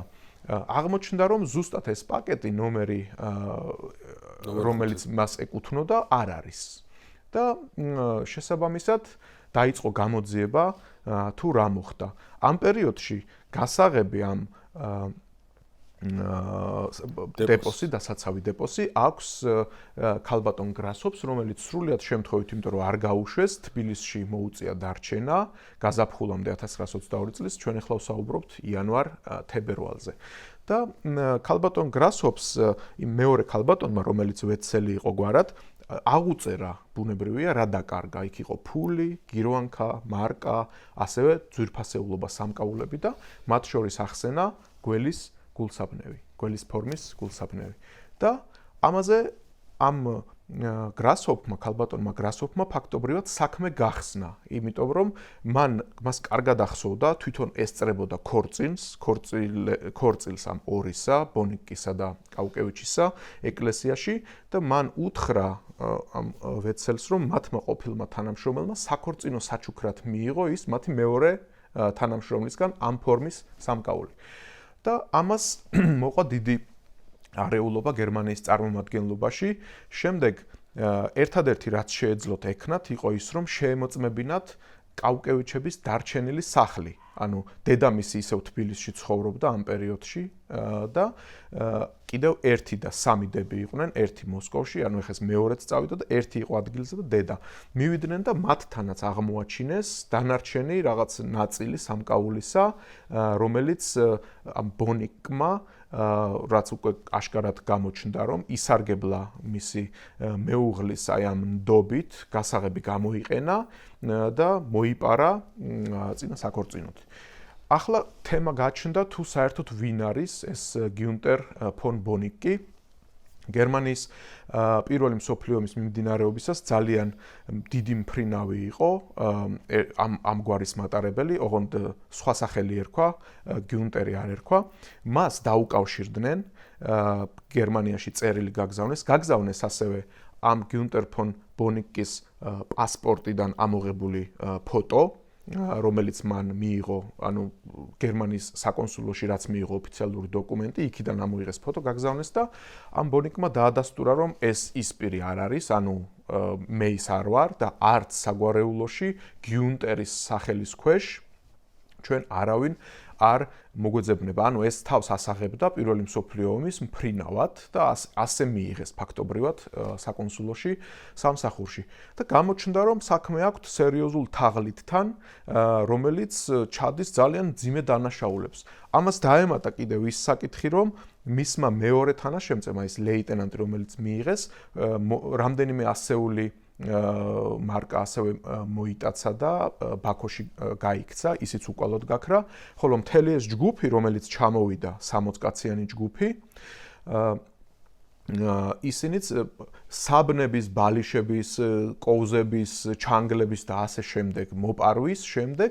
აღმოჩნდა, რომ ზუსტად ეს პაკეტი ნომერი, რომელიც მას ეკუთვნოდა, არ არის. და შესაბამისად დაიწყო გამოძიება თუ რა მოხდა. ამ პერიოდში გასაღები ამ დეპოსი და საცავი დეპოსი აქვს ქალბატონ გრასოფს, რომელიც სრულიად შემთხვევით, იმიტომ რომ არ გაუშვეს, თბილისში მოუწია დარჩენა გაზაფხულამდე 1922 წლის, ჩვენ ახლა ვსაუბრობთ იანვარ-თებერვალზე. და ქალბატონ გრასოფს იმ მეორე ქალბატონმა, რომელიც ვეცელი იყო გვარად, აღუწერა ბუნებრივია რა დაკარგა, იქ იყო ფული, გირვანქა, მარკა, ასევე ძვირფასეულობა სამკაულები და მათ შორის ახსენა გველის გულსაბნევი, გველის ფორმის გულსაბნევი. და ამაზე ამ გრასოფმა, ქალბატონმა გრასოფმა ფაქტობრივად საქმე გახსნა, იმიტომ რომ მას კარგად ახსოვდა თვითონ ესწრებოდა ქორწილს ამ ორისა, ბონიკისა და კაუკევიჩისა ეკლესიაში და მან უთხრა ამ ვეცელს, რომ მათმა ყოფილმა თანამშრომელმა საქორწინო საჩუქრად მიიღო ის მათი მეორე თანამშრომლისგან ამ ფორმის სამკაული. და ამას მოყვა დიდი არეულობა გერმანიის წარმომადგენლობაში. შემდეგ ერთადერთი რაც შეეძლოთ ექნათ იყო ის, რომ შეემოწმებინათ კაუკევიჩების დარჩენილი სახლი. ანუ დედამისი ისევ თბილისში ცხოვრობდა ამ პერიოდში და კიდევ ერთი და სამი დები იყვნენ, ერთი მოსკოვში, ანუ ეხეს მეორეც წავიდა და ერთი იყო ადგილზე და დედა. მივიდნენ და მათთანაც აღმოაჩინეს დანარჩენი რაღაც ნაწილი სამკაულისა, რომელიც ამ ბონიკმა რაც უკვე აშკარად გამოჩნდა, რომ ისარგებლა მისი მეუღლის აი ამ ნდობით, გასაღები გამოიყენა და მოიპარა წინა საქორწინოდ. ახლა თემა გაჩნდა თუ საერთოდ ვინ არის ეს გიუნტერ ფონ ბონიკი. გერმანიის პირველი მსოფლიო ომის მიმდინარეობისას ძალიან დიდი მფრინავი იყო ამ გვარის მატარებელი, ოღონდ სხვა სახელი ერქვა, გიუნტერი არ ერქვა. მას დაუკავშირდნენ გერმანიაში წერილი გაგზავნეს ასევე ამ გიუნტერ ფონ ბონიკის პასპორტიდან ამოღებული ფოტო, რომელიც მან მიიღო, ანუ გერმანიის საკონსულოში რაც მიიღო ოფიციალური დოკუმენტი, იქიდან ამოიღეს ფოტო, გაგზავნეს და ამ ბონიკმა დაადასტურა, რომ ეს ის პირი არ არის, ანუ მე ის არ ვარ და არც საგვარეულოში გიუნტერის სახელის ქვეშ ჩვენ არავინ არ მოგვეძებნება. ანუ ეს თავს ასაღებდა პირველი მსოფლიო ომის მფრინავად და ასე მიიღეს ფაქტობრივად საკონსულოში სამსახურში. და გამოჩნდა, რომ საქმე აქვს სერიოზულ თაღლითთან, რომელიც ჩადის ძალიან მძიმე დანაშაულებს. ამას დაემატა კიდევ ის საკითხი, რომ მისმა მეორე თანაშემწემმა, ის ლეიტენანტი, რომელიც მიიღეს, რამდენიმე ასეული მარკა ასევე მოიტაცა და ბაქოში გაიქცა, ისიც უკვალოდ გაქრა, ხოლო მთელი ეს ჯგუფი, რომელიც ჩამოვიდა 60 კაციანი ჯგუფი, ისინიც საბნების, ბალიშების, კოუზების, ჩანგლების და ასე შემდეგ მოპარვის შემდეგ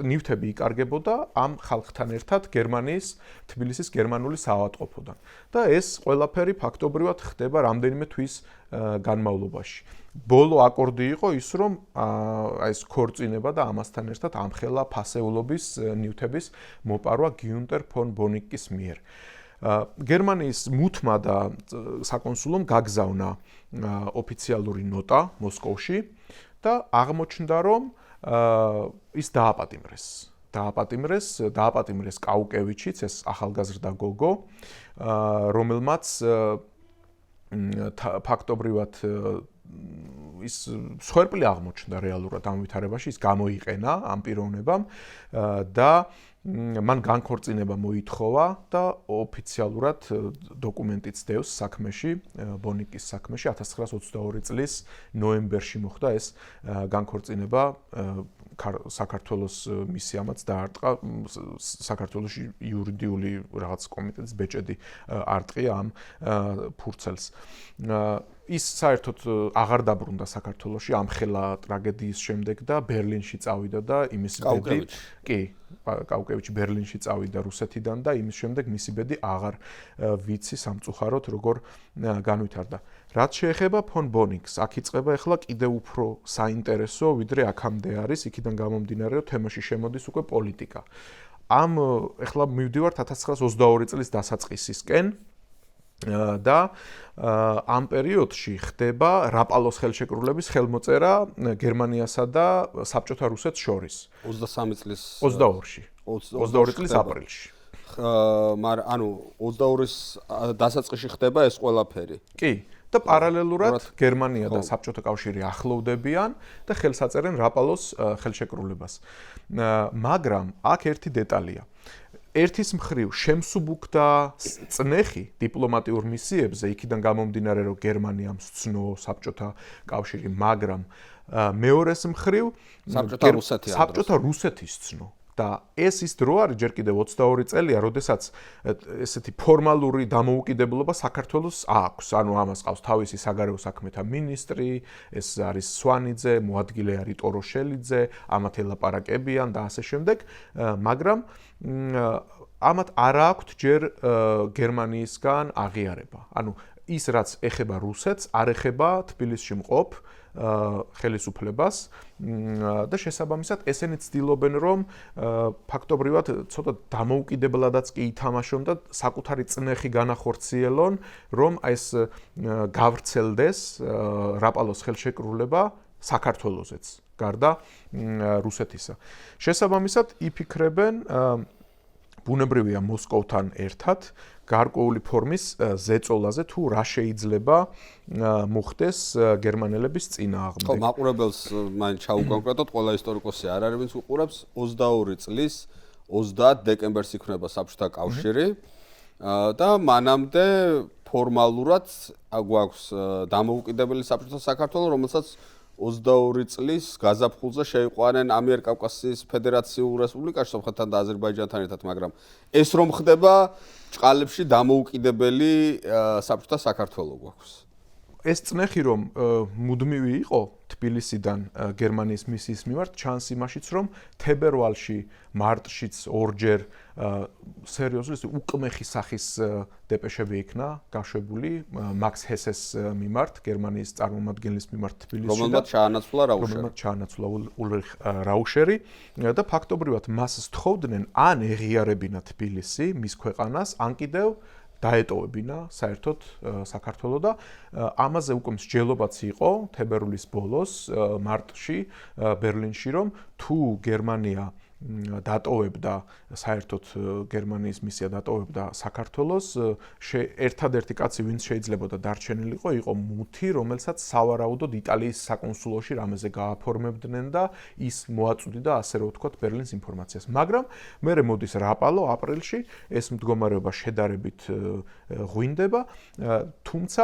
ნივთები იკარგებოდა ამ ხალხთან ერთად გერმანიის თბილისის გერმანული საავადმყოფოდან. და ეს ყველაფერი ფაქტობრივად ხდება რამდენიმე თვის განმავლობაში. ბოლო აკორდი იყო ის, რომ ეს ქორწინება და ამასთან ერთად ამხელა ფასეულობის ნივთების მოპარვა გიუნტერ ფონ ბონიკის მიერ. გერმანიის მუთმა და საკონსულომ გაგზავნა ოფიციალური ნოტა მოსკოვში და აღმოჩნდა, რომ ის დააპატიმრეს კაუკევიჩიც, ეს ახალგაზრდა გოგო, რომელმაც ფაქტობრივად ის სვერპლი აღმოჩნდა რეალურად ამ ვითარებაში, ის გამოიყენა ამ პიროვნებამ და მან განქორწინება მოითხოვა და ოფიციალურად დოკუმენტიც დევს საქმეში, ბონიკის საქმეში 1922 წლის ნოემბერში მოხდა ეს განქორწინება. საქართველოს მისიამაც დაარტყა, საქართველოში იურიდიული რაღაც კომიტეტის ბეჭედი არტყია ამ ფურცელს. ის საერთოდ აღარ დაბრუნდა საქართველოში ამ ხელა ტრაგედიის შემდეგ და ბერლინში წავიდა და იმის ბედი კი კაუკევიჩი ბერლინში წავიდა რუსეთიდან და იმის შემდეგ მისი ბედი აღარ ვიცი სამწუხაროდ როგორ განვითარდა. რაც შეეხება ფონ ბონიკს, აქ იწყება ახლა კიდევ უფრო საინტერესო, ვიდრე აქამდე არის, იქიდან გამომდინარე, რომ თემაში შემოდის უკვე პოლიტიკა. ახლა მივდივართ 1922 წლის დასაწყისისკენ და ამ პერიოდში ხდება რაპალოს ხელშეკრულების ხელმოწერა გერმანიასა და საბჭოთა რუსეთს შორის. 23 წლის 22 წლის აპრილში. მაგრამ ანუ 22-ის დასაწყისში ხდება ეს ყველაფერი. კი. და პარალელურად გერმანია და საბჭოთა კავშირი ახლოვდებიან და ხელს აწერენ რაპალოს ხელშეკრულებას. მაგრამ აქ ერთი დეტალია. ერთის მხრივ შემსუბუქდა წნეხი დიპლომატიურ მისიებზე, იქიდან გამომდინარე, რომ გერმანიამ სცნო საბჭოთა კავშირი, მაგრამ მეორეს მხრივ საბჭოთა რუსეთი სცნო. და ეს ის დრო არის ჯერ კიდევ 22 წელია, როდესაც ესეთი ფორმალური დამოუკიდებლობა საქართველოს აქვს. ანუ ამას ყავს თავისი საგარეო საქმეთა მინისტრი, ეს არის სვანიძე, მოადგილე არის ტოროშელიძე, ამათ ელაპარაკებიან და ასე შემდეგ, მაგრამ ამათ არ აქვთ ჯერ გერმანიისგან აღიარება. ანუ ის რაც ეხება რუსეთს, არ ეხება თბილისში მყოფ ხელისუფლებას და შესაბამისად ესენი ცდილობენ რომ ფაქტობრივად ცოტა დამოუკიდებლადაც კი ითამაშონ და საკუთარი წნეხი განახორციელონ რომ ეს გავრცელდეს რაპალოს ხელშეკრულება საქართველოსეც გარდა რუსეთისა. შესაბამისად იფიქრებენ ბუნებრივია მოსკოვთან ერთად გარკვეული ფორმის ზეწოლაზე თუ რა შეიძლება მოხდეს გერმანელების წინააღმდეგ. ხო, მაყურებელს მაინც ჩაუკონკრეტოთ, ყველა ისტორიკოსი არ არის, ვინც უყურებს 22 წლის 30 დეკემბერს იქნება საბჭოთა კავშირი და მანამდე ფორმალურად გვაქვს დამოუკიდებელი საბჭოთა საქართველო, რომელსაც 22 წლის გაზაფხულზე შეიყვანენ ამიერკავკასიის ფედერაციულ რესპუბლიკაში სომხეთთან და აზერბაიჯანთან ერთად, მაგრამ ეს რომ ხდება ჭყალებში დამოუკიდებელი საბჭოთა საქართველო გვაქვს. ეს წნეხი რომ მუდმივი იყო თბილისიდან გერმანიის მისიის მიმართ, ჩანს იმაშიც რომ თებერვალში, მარტშიც ორჯერ სერიოზული უკმეხი სახის დეპეშები იქნა გაშვებული მაქს ჰესეს მიმართ, გერმანიის წარმომადგენლის მიმართ თბილისში, რომელმაც ჩაანაცვლა ულრიხ რაუშერი და ფაქტობრივად მას სთხოვდნენ ან ეღიარებინა თბილისი, მის ქვეყანას, ან კიდევ დაეტოვებინა საერთოდ საქართველო და ამაზე უკვე მსჯელობაც იყო თებერვლის ბოლოს მარტში ბერლინში რომ თუ გერმანია დატოვებდა საერთოდ გერმანიის მისია დატოვებდა საქართველოს ერთადერთი კაცი ვინც შეიძლებოდა დარჩენილიყო იყო მუთი რომელსაც სავარაუდოდ იტალიის საკონსულოში რამეზე გააფორმებდნენ და ის მოაწვდიდა ასე რომ ვთქვათ ბერლინის ინფორმაციას მაგრამ მერე მოდის რაპალო აპრილში ეს მდგომარეობა შედარებით ღვინდება თუმცა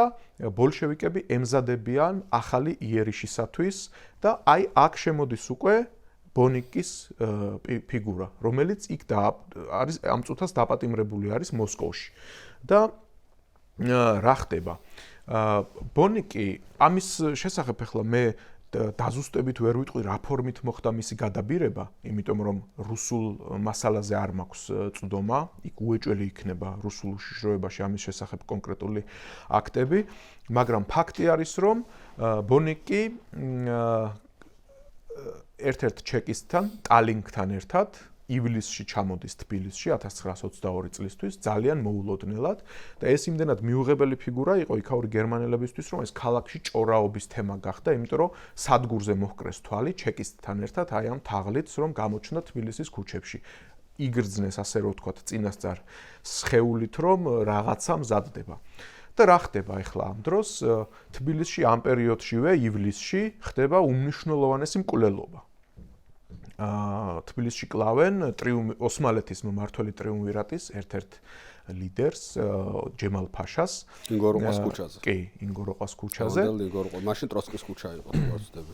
ბოლშევიკები ემზადებიან ახალი იერიშისათვის და აი აქ შემოდის უკვე ბონიკის ფიგურა, რომელიც იქ არის ამ წუთას დაპატიმრებული არის მოსკოვში. და რა ხდება? ბონიკი ამის შესახებ ახლა მე დაზუსტებით ვერ ვიტყვი რა ფორმით მოხდა მისი გადაბირება, იმიტომ რომ რუსულ მასალაზე არ მაქვს წვდომა, იქ უეჭველი იქნება რუსულ უშიშროებაში ამის შესახებ კონკრეტული აქტები, მაგრამ ფაქტი არის რომ ბონიკი ერთ-ერთ ჩეკისთან, ტალინგთან ერთად ივლისში ჩამოდის თბილისში 1922 წლისთვის ძალიან მოულოდნელად და ეს იმდენად მიუღებელი ფიგურა იყო იქაური გერმანელებისთვის, რომ ეს ქალაქში ჭორაობის თემა გახდა, იმიტომ რომ სადგურზე მოჰკრეს თვალი ჩეკისთან ერთად აი ამ თაღლით, რომ გამოჩნდა თბილისის ქუჩებში. იგრძნეს ასე რომ ვთქვათ წინასწარ სხეულით, რომ რაღაცა მზადდება. და რა ხდება ახლა ამ დროს თბილისში ამ პერიოდშივე ივლისში ხდება უმნიშვნელოვანესი მკვლელობა. თბილისში კლავენ ოსმალეთის მმართველი ტრიუმვირატის ერთ-ერთ ლიდერს ჯემალ ფაშას ინგოროყვას ქუჩაზე. კი, ინგოროყვას ქუჩაზე. მაშინ ტროცკის ქუჩა იყო, ვაცდები.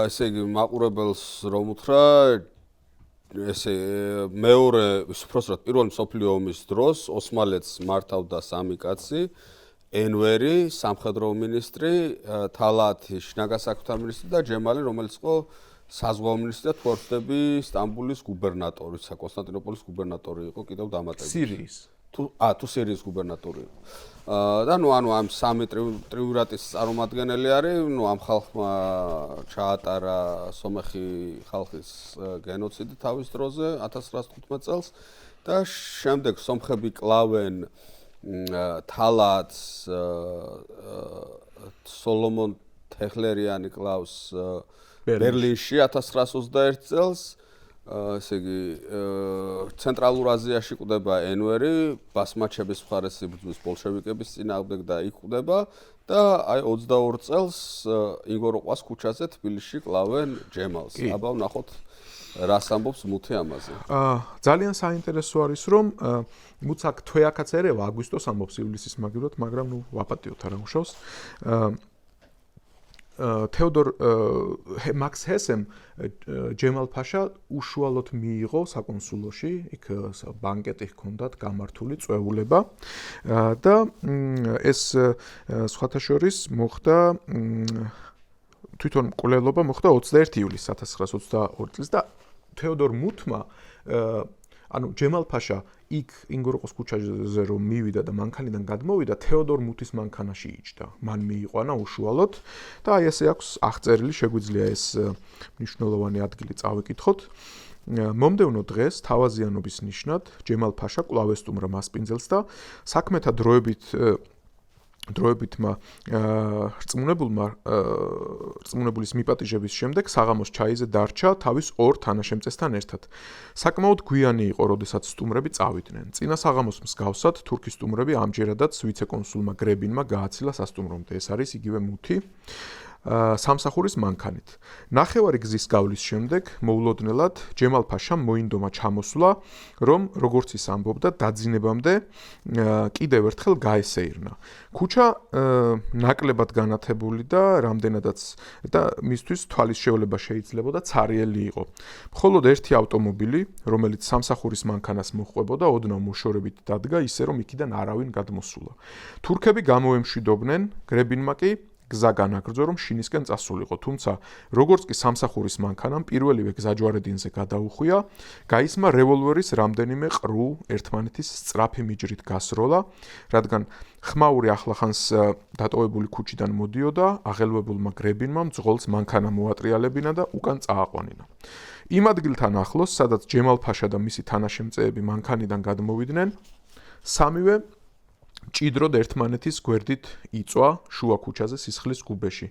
ესე იგი მაყურებელს რომ უთხრა ესე მეორე უბრალოდ პირველი მსოფლიო ომის დროს ოსმალეთს მართავდა სამი კაცი ენვერი სამხედრო მინისტრი თალათი შინაგან საქმეთა მინისტრი და ჯემალი რომელიც იყო საზღვაო მინისტრი და თორსტები სტამბულის გუბერნატორი კონსტანტინოპოლის გუბერნატორი იყო კიდევ დამატებული სირიის თუ სირიის გუბერნატორი იყო და ანუ ამ სამი ტრიუმვირატის წარმომადგენელი არის ნუ ამ ხალხმა ჩაატარა სომეხი ხალხის გენოციდი თავის დროზე 1915 წელს და შემდეგ სომხები კლავენ თალათს სოლომონ თეხლერიანი კლავს ბერლინში 1921 წელს ესე იგი ცენტრალურ აზიაში ყდება ენვერი ბასმაჩების მხარეს იბრძვის ბოლშევიკების წინააღმდეგ და იქ ყდება და აი 22 წელს ინგოროყვას ქუჩაზე თბილისში კლავენ ჯემალს. აბა ვნახოთ რას ამბობს მუთი ამაზე? ძალიან საინტერესო არის რომ მუცაკ თვეაქაც ერევა აგვისტოს ამბობს ივლისის მაგივრად, მაგრამ ნუ ვაპატიოთ არა უშავს. თეოდორ მაქს ჰესემ ჯემალ-ფაშა უშუალოდ მიიღო საკონსულოში, იქ ბანკეტი ჰქონდათ გამართული წვეულება და ეს სხვათა შორის მოხდა თვითონ მკვლელობა მოხდა 21 ივლისს 1922 წლის და თეოდორ მუთმა ანუ ჯემალ-ფაშა იქ ინგოროყოს ქუჩაზე რომ მივიდა და მანქანიდან გადმოვიდა თეოდორ მუთის მანქანაში იჯდა. მან მიიყვანა უშუალოდ და აი ესე აქვს აღწერილი, შეგვიძლია ეს მნიშვნელოვანი ადგილი წავიკითხოთ. მომდევნო დღეს თავაზიანობის ნიშნად ჯემალ-ფაშა კვლავ ესტუმრა მასპინძელს და საქმეთა დროებითმა რწმუნებულის მიპატიჟების შემდეგ საღამოს ჩაიზე დარჩა თავის ორ თანაშემწესთან ერთად. საკმაოდ გვიანი იყო, როდესაც სტუმრები წავიდნენ. წინა საღამოს მსგავსად თურქის სტუმრები ამჯერადაც ვიცე-კონსულმა გრებინმა გააცილა სასტუმრომდე. ეს არის იგივე მუთი სამსახურის მანქანით. ნახევარი გზის გავლის შემდეგ მოულოდნელად ჯემალ-ფაშამ მოინდომა ჩამოსვლა, რომ როგორც ის ამბობდა, დაძინებამდე კიდევ ერთხელ გაესეირნა. ქუჩა ნაკლებად განათებული და რამდენადაც და მისთვის თვალის შევლება შეიძლებოდა ცარიელი იყო. მხოლოდ ერთი ავტომობილი, რომელიც სამსახურის მანქანას მოჰყვებოდა, ოდნავ მოშორებით დადგა, ისე რომ იქიდან არავინ გადმოსულა. თურქები გამოემშვიდობდნენ, გრებინმა კი გზა განაგრძო, რომ შინისკენ წასულიყო, თუმცა როგორც კი სამსახურის მანქანამ პირველივე გზაჯვარედინზე გადაუხვია, გაისმა რევოლვერის რამდენიმე ყრუ ერთმანეთის სწრაფი მიჯრით გასროლა, რადგან ხმაური ახლახანს დატოვებული ქუჩიდან მოდიოდა, აღელვებულმა გრებინმა მძღოლს მანქანა მოატრიალებინა და უკან წააყვანინა. იმ ადგილთან ახლოს, სადაც ჯემალ-ფაშა და მისი თანაშემწეები მანქანიდან გადმოვიდნენ, სამივე ჭიდროდ ერთმანეთის გვერდით იწვა შუა ქუჩაზე სისხლის გუბეში.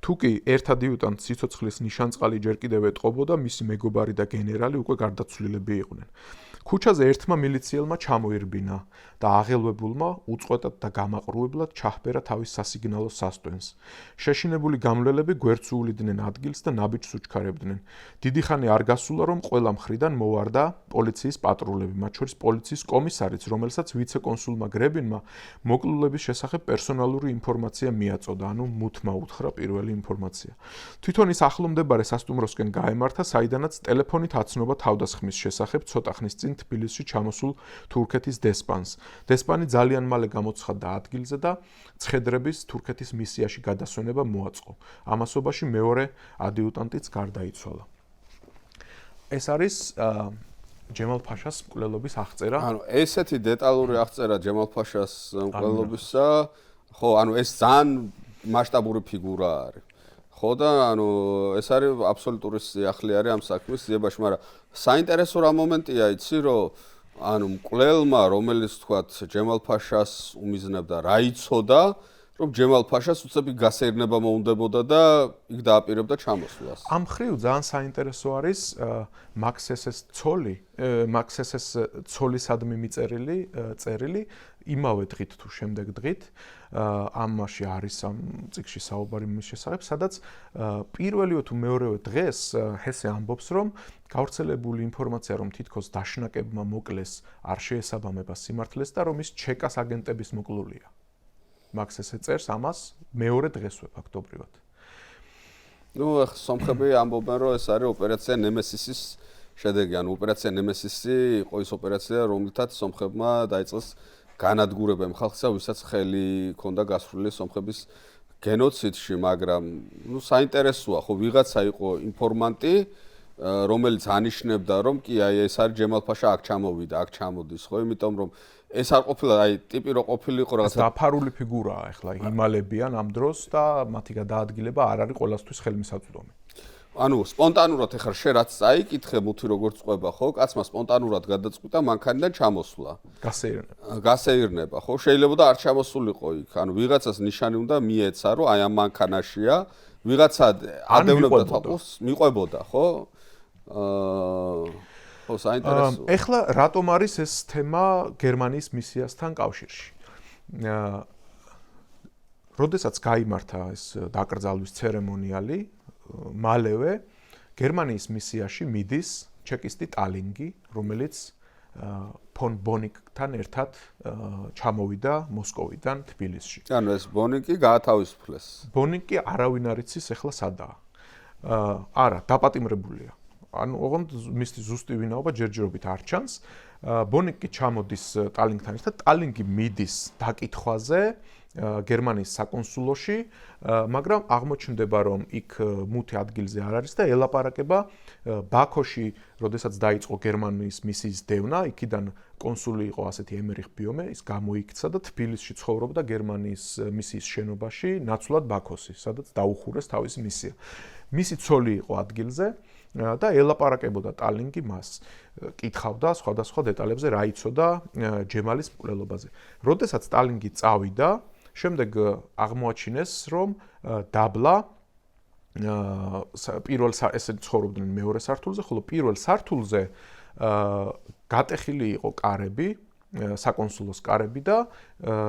თუ კი ერთ ადიუტანტს სიცოცხლის ნიშანწყალი ჯერ კიდევ ეტყობოდა, მისი მეგობარი და გენერალი უკვე გარდაცვლილები იყვნენ. ქუჩაზე ერთმა მილიციელმა ჩამოირბინა და აღელვებულმა უწყვეტად და გამაყრუებლად ჩაჰბერა თავის სასიგნალო სასტვენს. შეშინებული გამლელები გვერდს უვლიდნენ ადგილს და ნაბიჯს უჩქარებდნენ. დიდი ხანი არ გასულა, რომ ყველა მხრიდან მოვარდა პოლიციის პატრულები, მათ შორის პოლიციის კომისარიც, რომელსაც ვიცე-კონსულმა გრებინმა მოკლულების შესახებ პერსონალური ინფორმაცია მიაწოდა, ანუ მუთმა უთხრა პირველი ინფორმაცია. თვითონ ის ახლომდებარე სასტუმროსკენ გაემართა, საიდანაც ტელეფონით აცნობა თავდასხმის შესახებ ცოტა ხნის წინ თბილისში ჩამოსულ თურქეთის დესპანს. დესპანი ძალიან მალე გამოცხადდა ადგილზე და ცხედრების თურქეთის მისიაში გადასვენება მოაწყო. ამასობაში მეორე ადიუტანტიც გარდაიცვალა. ეს არის ჯემალ-ფაშას მკვლელობის აღწერა. ანუ ესეთი დეტალური აღწერა ჯემალ-ფაშას მკვლელობისა, ხო, ანუ ეს ძალიან მასშტაბური ფიგურა არის. ხო და ანუ ეს არის აბსოლუტური სიახლე არის ამ საქმის ზიებაში, მაგრამ საინტერესო რა მომენტია იცი, რომ ანუ მკვლელმა, რომელიც თქვათ ჯემალ-ფაშას უმიზნებდა, რა იცოდა, რომ ჯემალ-ფაშას უცებ გასეირნება მოუნდებოდა და იქ დააპირებდა ჩამოსვლას. ამ ხრივ ძალიან საინტერესო არის მაქსესეს ცოლისადმი მიწერილი წერილი იმავე დღით თუ შემდეგ დღით ამაში არის ამ წიგნში საუბარი მის შესახებ, სადაც პირველივე თუ მეორევე დღეს ჰესე ამბობს, რომ გავრცელებული ინფორმაცია, რომ თითქოს დაშნაკებმა მოკლეს არ შეესაბამება სიმართლეს და რომ ის ჩეკას აგენტების მოკლულია. მაქსესე წერს ამას მეორე დღესვე ფაქტობრივად. ნუ სომხები ამბობენ, რომ ეს არის ოპერაცია ნემესისის შედეგი, ანუ ოპერაცია ნემესისი იყო ის ოპერაცია, რომლითაც სომხებმა დაიწყეს განადგურება ხალხსა, ვისაც ხელი ჰქონდა გასრული სომხების გენოციდში, მაგრამ ნუ საინტერესოა, ხო ვიღაცა იყო ინფორმანტი, რომელიც ანიშნებდა, რომ კი აი ეს არის ჯემალ-ფაშა აქ ჩამოვიდა, აქ ჩამოდის, ხო, იმიტომ რომ ეს არ ყოფილა აი ტიპი რო ყოფილიყო რაღაცა დაფარული ფიგურაა ახლა იმალებიან ამ დროს და მათი გადაადგილება არ არის ყოველთვის ხელმისაწვდომი. ანუ სპონტანურად ეხლა შენ რაც წაიკითხე მუთი როგორც ყვება, ხო, კაცმა სპონტანურად გადაწყვიტა მანქანიდან ჩამოსვლა. გასეირნება, ხო, შეიძლება და არ ჩამოსულიყო იქ. ანუ ვიღაცას ნიშანი უნდა მიეცა, რომ აი ამ მანქანაშია, ვიღაცა ადევნებდა თავს, მიყვებოდა, ხო? ხო, საინტერესოა. ეხლა რატომ არის ეს თემა გერმანიის მისიასთან კავშირში? როდესაც გაიმართა ეს დაკრძალვის ცერემონიალი, მალევე გერმანიის მისიაში მიდის ჩეკისტი ტალინგი, რომელიც ფონ ბონიკთან ერთად ჩამოვიდა მოსკოვიდან თბილისში. ანუ ეს ბონიკი გაათავისუფლეს. ბონიკი არავინ არ იცის ახლა სადაა. არა, დაპატიმრებულია. ანუ ოღონდ მისი ზუსტი ვინაობა ჯერჯერობით არ ჩანს. ბონიკი ჩამოდის ტალინგთან ერთად, ტალინგი მიდის დაკითხვაზე გერმანიის საკონსულოში, მაგრამ აღმოჩნდება, რომ იქ მუთი ადგილზე არ არის და ელაპარაკება ბაქოში, როდესაც დაიწყო გერმანიის მისიის დევნა, იქიდან კონსული იყო ასეთი ემერიხ ბიომე, ის გამოიქცა და თბილისში ცხოვრობდა გერმანიის მისიის შენობაში, ნაცვლად ბაქოსი, სადაც დაუხურეს თავისი მისია. მისი ცოლი იყო ადგილზე და ელაპარაკებოდა ტალინგი მას. კითხავდა სხვადასხვა დეტალებზე, რა იცოდა ჯემალის მკვლელობაზე. როდესაც ტალინგი წავიდა, შემდეგ აღმოაჩინეს, რომ დაბლა პირველ ესე ცხოვრობდნენ მეორე სართულზე, ხოლო პირველ სართულზე გატეხილი იყო კარები, საკონსულოს კარები და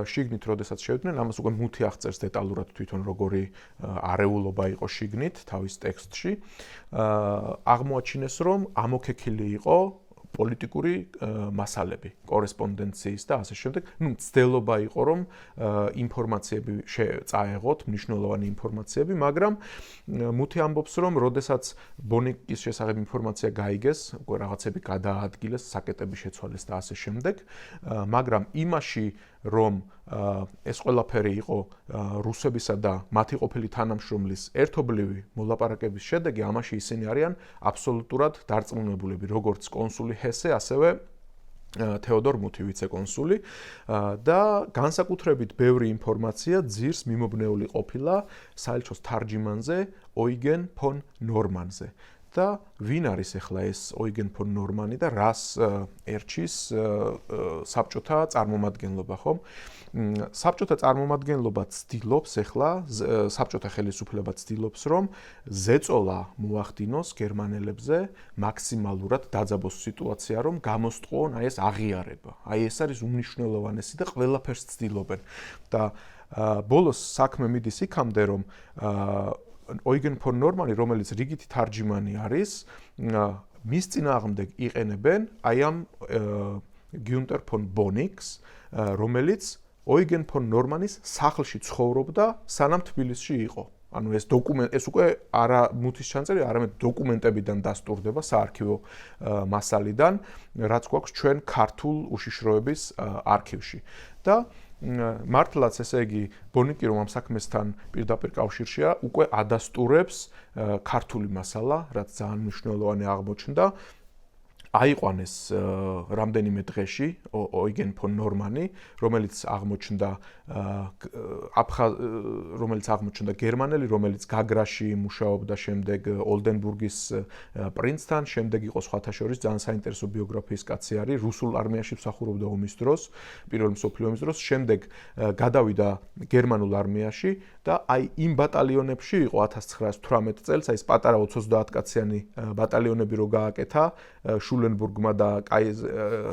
შიგნით როდესაც შევიდნენ, ამას უკვე მუთი აღწერს დეტალურად თვითონ როგორი არეულობა იყო შიგნით თავის ტექსტში. აღმოაჩინეს, რომ ამოქექილი იყო პოლიტიკური მასალები, კორესპონდენციის და ასე შემდეგ. მცდელობა იყო, რომ ინფორმაციები წაეღოთ, მნიშვნელოვანი ინფორმაციები, მაგრამ მუთი ამბობს, რომ როდესაც ბონიკის შესახებ ინფორმაცია გაიგეს, უკვე რაღაცები გადაადგილეს, საკეტები შეცვალეს და ასე შემდეგ, მაგრამ იმაში, რომ ეს ყველაფერი იყო რუსებისა და მათი ყოფილი თანამშრომლის ერთობლივი მოლაპარაკების შედეგი, ამაში ისინი არიან აბსოლუტურად დარწმუნებულები, როგორც კონსული ჰესე, ასევე თეოდორ მუთი ვიცე-კონსული და განსაკუთრებით ბევრი ინფორმაცია ძირს მიმობნეული ყოფილა საელჩოს თარჯიმანზე ოიგენ ფონ ნორმანზე. და ვინ არის ახლა ეს ოიგენ ფონ ნორმანი და რას ერჩის საბჭოთა წარმომადგენლობა, ხომ? საბჭოთა წარმომადგენლობა ცდილობს ახლა, საბჭოთა ხელისუფლება ცდილობს, რომ ზეწოლა მოახდინოს გერმანელებზე მაქსიმალურად დაძაბოს სიტუაცია, რომ გამოსტყუონ აი ეს აღიარება. აი ეს არის უმნიშვნელოვანესი და ყველაფერს ცდილობენ. და ბოლოს საქმე მიდის იქამდე, რომ ოიგენ ფონ ნორმანი, რომელიც რიგითი თარჯიმანი არის, მის წინააღმდეგ იყენებენ აი ამ გიუნტერ ფონ ბონიკს, რომელიც ოიგენ ფონ ნორმანის სახლში ცხოვრობდა, სანამ თბილისში იყო. ანუ ეს უკვე არა მუთის ჩანწერი, არამედ დოკუმენტებიდან დასტურდება საარქივო მასალიდან, რაც გვაქვს ჩვენ ქართულ უშიშროების არქივში. და მართლაც ესე იგი ბონიკი რომ ამ საქმესთან პირდაპირ კავშირშია, უკვე ადასტურებს ქართული მასალა, რაც ძალიან მნიშვნელოვანი აღმოჩნდა. აიყვანეს რამდენიმე დღეში ოიგენ ფონ ნორმანი, რომელიც აღმოჩნდა გერმანელი, რომელიც გაგრაში მუშაობდა, შემდეგ ოლდენბურგის პრინცთან, შემდეგ იყო სხვათა შორის ძალიან საინტერესო ბიოგრაფიის კაცი არის, რუსულ არმიაში მსახურობდა ომის დროს, პირველი მსოფლიო ომის დროს, შემდეგ გადავიდა გერმანულ არმიაში და აი იმ ბატალიონებში იყო 1918 წელს, აი ეს პატარა 30 კაციანი ბატალიონები რო გააკეთა შულენბურგმა და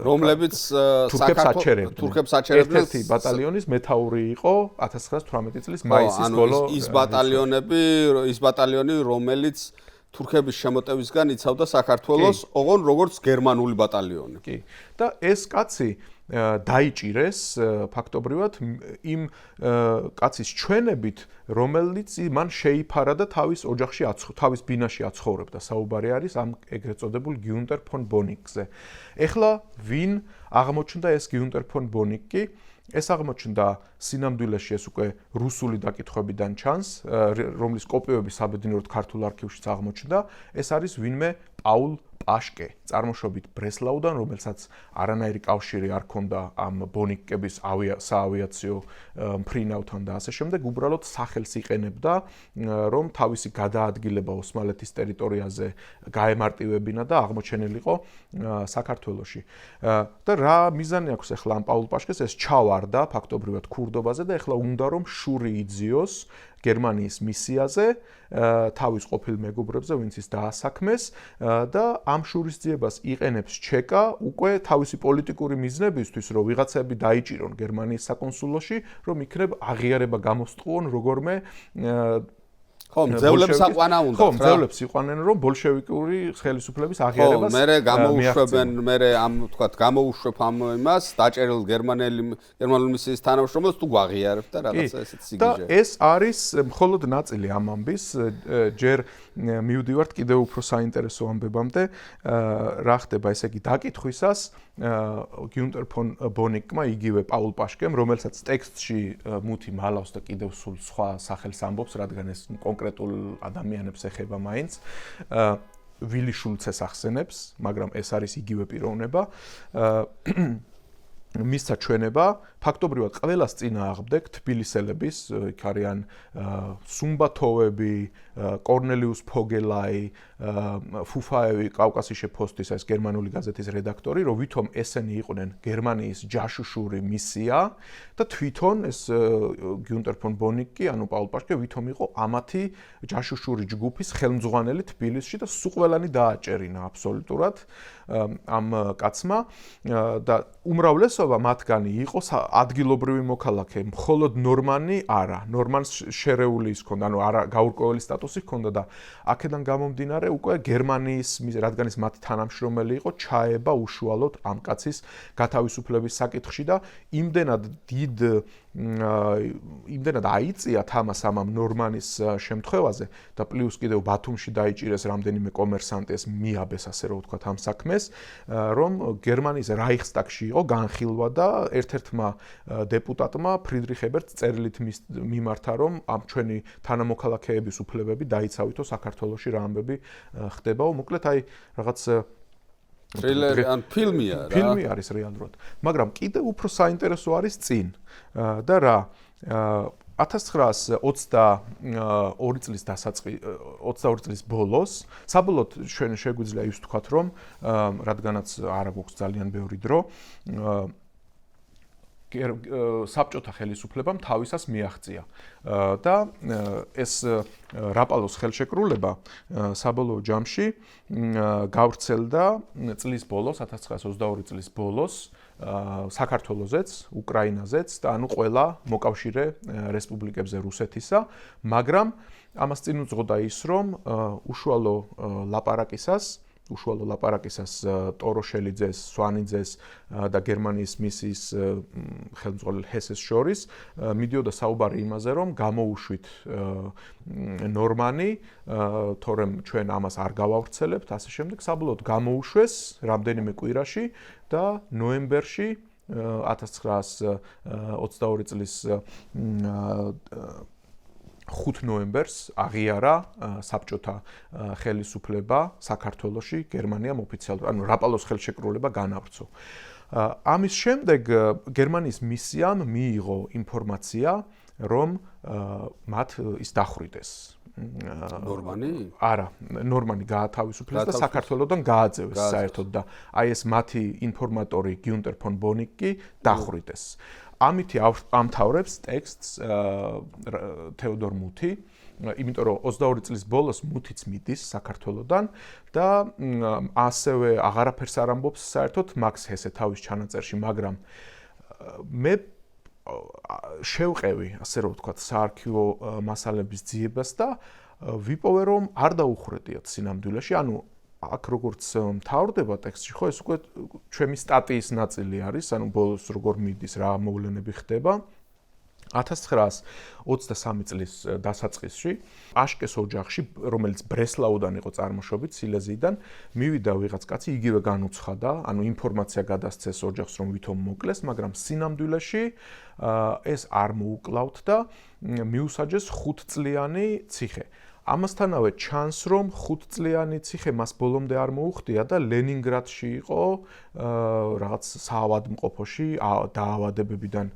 რომლებიც თურქებს აჩერებდნენ. ერთი ბატალიონის მეთაური იყო 1918 წლის მაისის ბოლო. ის ბატალიონი, რომელიც თურქების შემოტევისგან იცავდა საქართველოს, ოღონ როგორც გერმანული ბატალიონი. კი. და ეს კაცი დაიჭირეს ფაქტობრივად იმ კაცის ჩვენებით, რომელიც მან შეიფარა და თავის ოჯახში თავის ბინაში აცხოვრებდა. საუბარი არის ამ ეგრეთ წოდებულ გიუნტერ ფონ ბონიკზე. ეხლა ვინ აღმოჩნდა ეს გიუნტერ ფონ ბონიკი? ეს აღმოჩნდა სინამდვილეში ეს უკვე რუსული დაკითხვებიდან ჩანს, რომლის კოპიოები საბედნიეროდ ქართულ არქივშიც აღმოჩნდა. ეს არის ვინმე პაულ პაშკე, წარმოშობით ბრესლაუდან, რომელსაც არანაირი კავშირი არ ჰქონდა ამ ბონიკების საავიაციო მფრინავთან და ასე შემდეგ, უბრალოდ სახელს იყენებდა, რომ თავისი გადაადგილება ოსმალეთის ტერიტორიაზე გაემარტივებინა და აღმოჩენილიყო საქართველოში. და რა მიზანი აქვს ახლა ამ პაულ პაშკეს? ეს ჩავარდა ფაქტობრივად ქურდობაზე და ახლა უნდა რომ შური იძიოს გერმანიის მისიაზე, თავის ყოფილ მეგობრებზე, ვინც ის დაასაქმეს და ამ შურისძიებას იყენებს ჩეკა უკვე თავისი პოლიტიკური მიზნებისთვის, რომ ვიღაცები დაიჭირონ გერმანიის საკონსულოში, რომ იქნებ აღიარება გამოსტყუონ როგორმე ხო, მძევლებს აყვანა უნდა. ხო, მძევლებს იყვანენ, რომ ბოლშევიკური ხელისუფლების აღიარებას მერე გამოუშვებენ, მერე ამ თქვათ გამოუშვებ ამ იმას, დაჭერილ გერმანული მისიის თანამშრომელს თუ გვაღიარებ და რაღაცა ესეთ სიგიჟე. და ეს არის მხოლოდ ნაწილი ამ ამბის, ჯერ მივდივართ კიდევ უფრო საინტერესო ამბებამდე, რა ხდება ესე იგი დაკითხვისას გიუნტერ ფონ ბონიკმა იგივე პაულ პაშკემ, რომელსაც ტექსტში მუთი მალავს და კიდევ სულ სხვა სახელს ამბობს, რადგან ეს კონკრეტულ ადამიანებს ეხება მაინც, ვილი შულცეს ახსენებს, მაგრამ ეს არის იგივე პიროვნება. მისცა ჩვენება, ფაქტობრივად ყველას წინააღმდეგ თბილისელების, იქ არიან სუმბათოვები, კორნელიუს ფოგელაი, ფუფაევი, კავკასიშე ფოსტის ეს გერმანული გაზეთის რედაქტორი, რომ ვითომ ესენი იყვნენ გერმანიის ჯაშუშური მისია და თვითონ ეს გიუნტერ ფონ ბონიკი, ანუ პაულ პაშკე ვითომ იყო ამათი ჯაშუშური ჯგუფის ხელმძღვანელი თბილისში და სულ ყველანი დააჭერინა აბსოლუტურად ამ კაცმა და უმრავლესობა მათგანი იყო ადგილობრივი მოქალაქე, მხოლოდ ნორმანი არა, ნორმანს შერეული ის ჰქონდა, ანუ არა გაურკვეველი სტატუსი ჰქონდა და აქედან გამომდინარე უკვე გერმანიის, რადგან ის მათი თანამშრომელი იყო, ჩაება უშუალოდ ამ კაცის გათავისუფლების საკითხში და იმდენად აიწია თამას ამ ნორმანის შემთხვევაზე და პლუს კიდევ ბათუმში დაიჭირეს რამდენიმე კომერსანტი ეს მიაბეს ასე რომ ვთქვათ ამ საქმეს, რომ გერმანიის რაიხსტაგში იყო განხილვა და ერთ-ერთმა დეპუტატმა ფრიდრიხ ებერტს წერილით მიმართა, რომ ამ ჩვენი თანამოქალაქეების უფლებები დაიცავითო საქართველოში რა ამბები ხდებაო. მოკლედ აი რაღაც ტრილერი ან ფილმია რა. ფილმი არის რეალურად. მაგრამ კიდევ უფრო საინტერესო არის წინ და რა 1922 წლის 22 წლის ბოლოს საბოლოოდ შეგვიძლია ის ვთქვათ, რომ რადგანაც არ აქვს ძალიან ბევრი დრო საბჭოთა ხელისუფლებამ თავისას მიაღწია და ეს რაპალოს ხელშეკრულება საბოლოო ჯამში გავრცელდა წლის ბოლოს 1922 წლის ბოლოს საქართველოზეც, უკრაინაზეც და ანუ ყველა მოკავშირე რესპუბლიკებზე რუსეთისა, მაგრამ ამას წინ უძღოდა ის, რომ უშუალო ლაპარაკისას ტოროშელიძეს, სვანიძეს და გერმანიის მისიის ხელმძღვანელ ჰესეს შორის მიდიოდა საუბარი იმაზე, რომ გამოუშვით ნორმანი, თორემ ჩვენ ამას არ გავავრცელებთ, ასე შემდეგ, საბოლოოდ გამოუშვეს რამდენიმე კვირაში და ნოემბერში 1922 წლის 5 ნოემბერს აღიარა საბჭოთა ხელისუფლება საქართველოში გერმანიამ ოფიციალურად, ანუ რაპალოს ხელშეკრულება განავრცო. ამის შემდეგ გერმანიის მისიამ მიიღო ინფორმაცია, რომ მათ ის დახვრიტეს. ნორმანი? არა, ნორმანი გაათავისუფლეს და საქართველოსდან გააძევეს საერთოდ და აი ეს მათი ინფორმატორი გიუნტერ ფონ ბონიკი დახვრიტეს. ამითი ამთავრებს ტექსტს თეოდორ მუთი, იმიტომ რომ 22 წლის ბოლოს მუთიც მიდის საქართველოსდან და ასევე აღარაფერს არ ამბობს საერთოდ მაქს ჰესე თავის ჩანაწერში, მაგრამ მე შევყევი, ასე რომ ვთქვათ, საარქივო მასალების ძიებას და ვიპოვე, რომ არ დაუხრედიათ სინამდვილეში, ანუ აქ როგორც მთავრდება ტექსტში, ხო, ეს უკვე ჩემი სტატიის ნაწილი არის, ანუ ბოლოს როგორ მიდის, რა მოვლენები ხდება. 1923 წლის დასაწყისში პაშკეს ოჯახში, რომელიც ბრესლაუდან იყო წარმოშობით, სილეზიიდან, მივიდა ვიღაც კაცი, იგივე განუცხადა, ანუ ინფორმაცია გადასცეს ოჯახს, რომ ვითომ მოკლეს, მაგრამ სინამდვილეში ეს არ მოუკლავთ და მიუსაჯეს 5 წლიანი ციხე. ამასთანავე ჩანს, რომ 5 წლიანი ციხე მას ბოლომდე არ მოუხდია და ლენინგრადში იყო რაღაც საავადმყოფოში დაავადებებიდან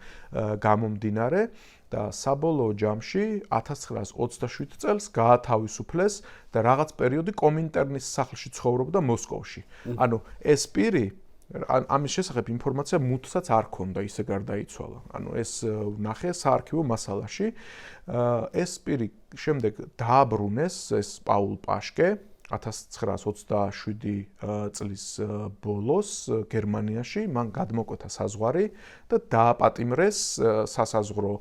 გამომდინარე და საბოლოო ჯამში 1927 წელს გაათავისუფლეს და რაღაც პერიოდი კომინტერნის სახლში ცხოვრობდა მოსკოვში. ანუ ეს პირი ამის შესახებ ინფორმაცია მუთსაც არ ქონდა, ისე გარდაიცვალა. ანუ ეს ნახე საარქივო მასალაში. ეს პირი შემდეგ დააბრუნეს, ეს პაულ პაშკე 1927 წლის ბოლოს გერმანიაში, მან გადმოკვეთა საზღვარი და დააპატიმრეს სასაზღვრო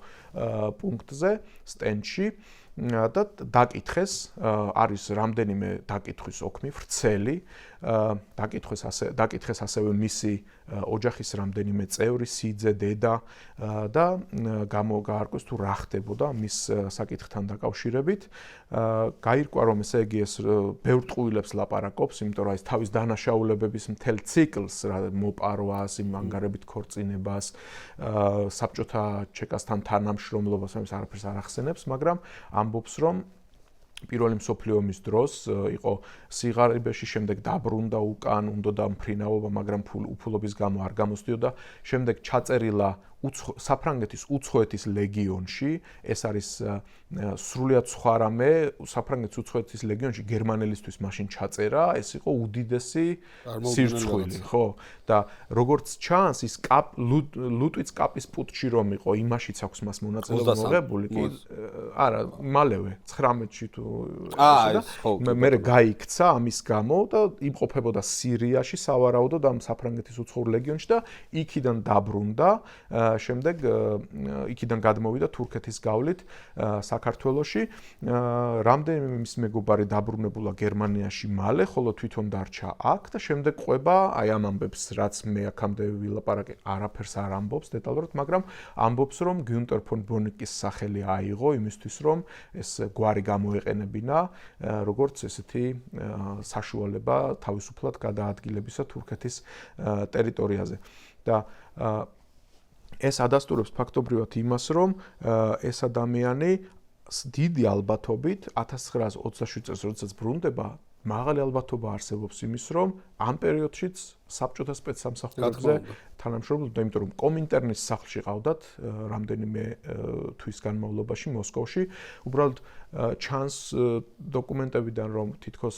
პუნქტზე, სტენდში და დაკითხეს არის რამდენიმე დაკითხვის ოქმი ვრცელი დაკითხეს ასევე მისი ოჯახის რამდენიმე წევრი, სიძე, დედა და გამოაარკვეს თუ რა ხდებოდა მის საკითხთან დაკავშირებით. გაირკვა რომ ესე იგი ეს ბევრ ტყუილებს ლაპარაკობს, იმიტომ რომ ეს თავის დანაშაულებების მთელ ციკლს, მოპარვას, იმ ანგარებით ქორწინებას, საბჭოთა ჩეკასთან თანამშრომლობას, ამის არაფერს არ ახსენებს, მაგრამ ამბობს რომ პირველი მსოფლიო ომის დროს იყო სიღარიბეში, შემდეგ დაბრუნდა უკან, უნდოდა მფრინავობა, მაგრამ უფულობის გამო არ გამოსდიოდა. შემდეგ ჩაწერილა საფრანგეთის უცხოეთის ლეგიონში, ეს არის სრულიად სხვა რამე, საფრანგეთის უცხოეთის ლეგიონში გერმანელისთვის მაშინ ჩაწერა, ეს იყო უდიდესი სირცხვილი, ხო? და როგორც ჩანს, ის ლუტვიც კაპის პუტჩი რომ იყო, იმაშიც აქვს მას მონაწილეობა მოღებული, კი არა, მალევე 19-ში თუ მე გაიქცა ამის გამო და იმყოფებოდა სირიაში სავარაუდოდ ამ საფრანგეთის უცხოურ ლეგიონში და იქიდან დაბრუნდა შემდეგ იქიდან გადმოვიდა თურქეთის გავლით საქართველოში. რამდენიმე მის მეგობარი დაბრუნებულა გერმანიაში მალე, ხოლო თვითონ დარჩა აქ და შემდეგ ყვება აი ამ ამბებს, რაც მე აქამდე ვილაპარაკე, არაფერს არ ამბობს დეტალურად, მაგრამ ამბობს რომ გიუნტერ ფონ ბონეკის სახელი აიღო იმისთვის რომ ეს გვარი გამოეყენებინა როგორც ესეთი საშუალება თავისუფლად გადაადგილებისა თურქეთის ტერიტორიაზე. და ეს ადასტურებს ფაქტობრივად იმას, რომ ეს ადამიანი დიდი ალბათობით 1927 წელს, როდესაც ბრუნდება, მაღალი ალბათობა არსებობს იმის, რომ ამ პერიოდშიც საბჭოთა სპეცსამსახურებზე თანამშრომლობდა, იმიტომ რომ კომინტერნის სახლში ყავდათ რამდენიმე თვის განმავლობაში მოსკოვში. უბრალოდ ჩანს დოკუმენტებიდან, რომ თითქოს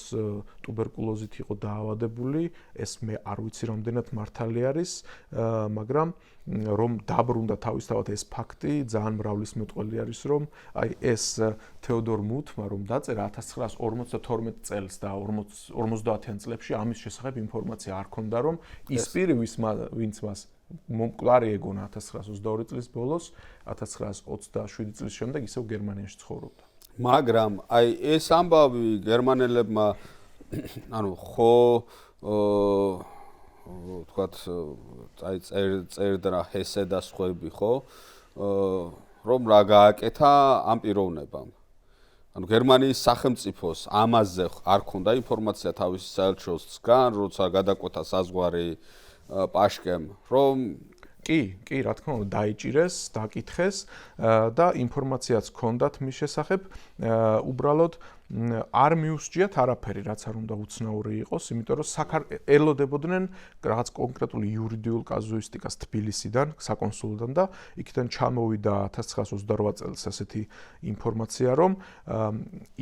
ტუბერკულოზით იყო დაავადებული, ეს მე არ ვიცი რამდენად მართალი არის, მაგრამ რომ დაბრუნდა თავისთავად ეს ფაქტი ძალიან მრავლისმეტყველი არის, რომ აი ეს თეოდორ მუთმა რომ დაწერა 1952 წელს და 50-იან წლებში ამის შესახებ ინფორმაცია არ ქონდა, რომ ის პირი ვინც მას მომკვდარი ეგონა 1922 წლის ბოლოს, 1927 წლის შემდეგ ისევ გერმანიაში ცხოვრობდა. მაგრამ აი ეს ამბავი გერმანელებმა ანუ ხო თქვათ აი წერდა ჰესე და სხვები ხო რომ რა გააკეთა ამ პიროვნებამ. ანუ გერმანიის სახელმწიფოს ამაზე არ ქონდა ინფორმაცია თავის საელჩოსგან, როცა გადაკვეთა საზღვარი პაშკემ, რომ კი, რა თქმა უნდა, დაიჭირეს, დაკითხეს და ინფორმაციაც ჰქონდათ მის შესახებ, უბრალოდ არ მიუსჯიათ არაფერი, რაც არ უნდა უცნაური იყოს, იმიტომ რომ ელოდებოდნენ რაღაც კონკრეტული იურიდიულ კაზუისტიკას თბილისიდან, საკონსულოდან და იქიდან ჩამოვიდა 1928 წელს ასეთი ინფორმაცია, რომ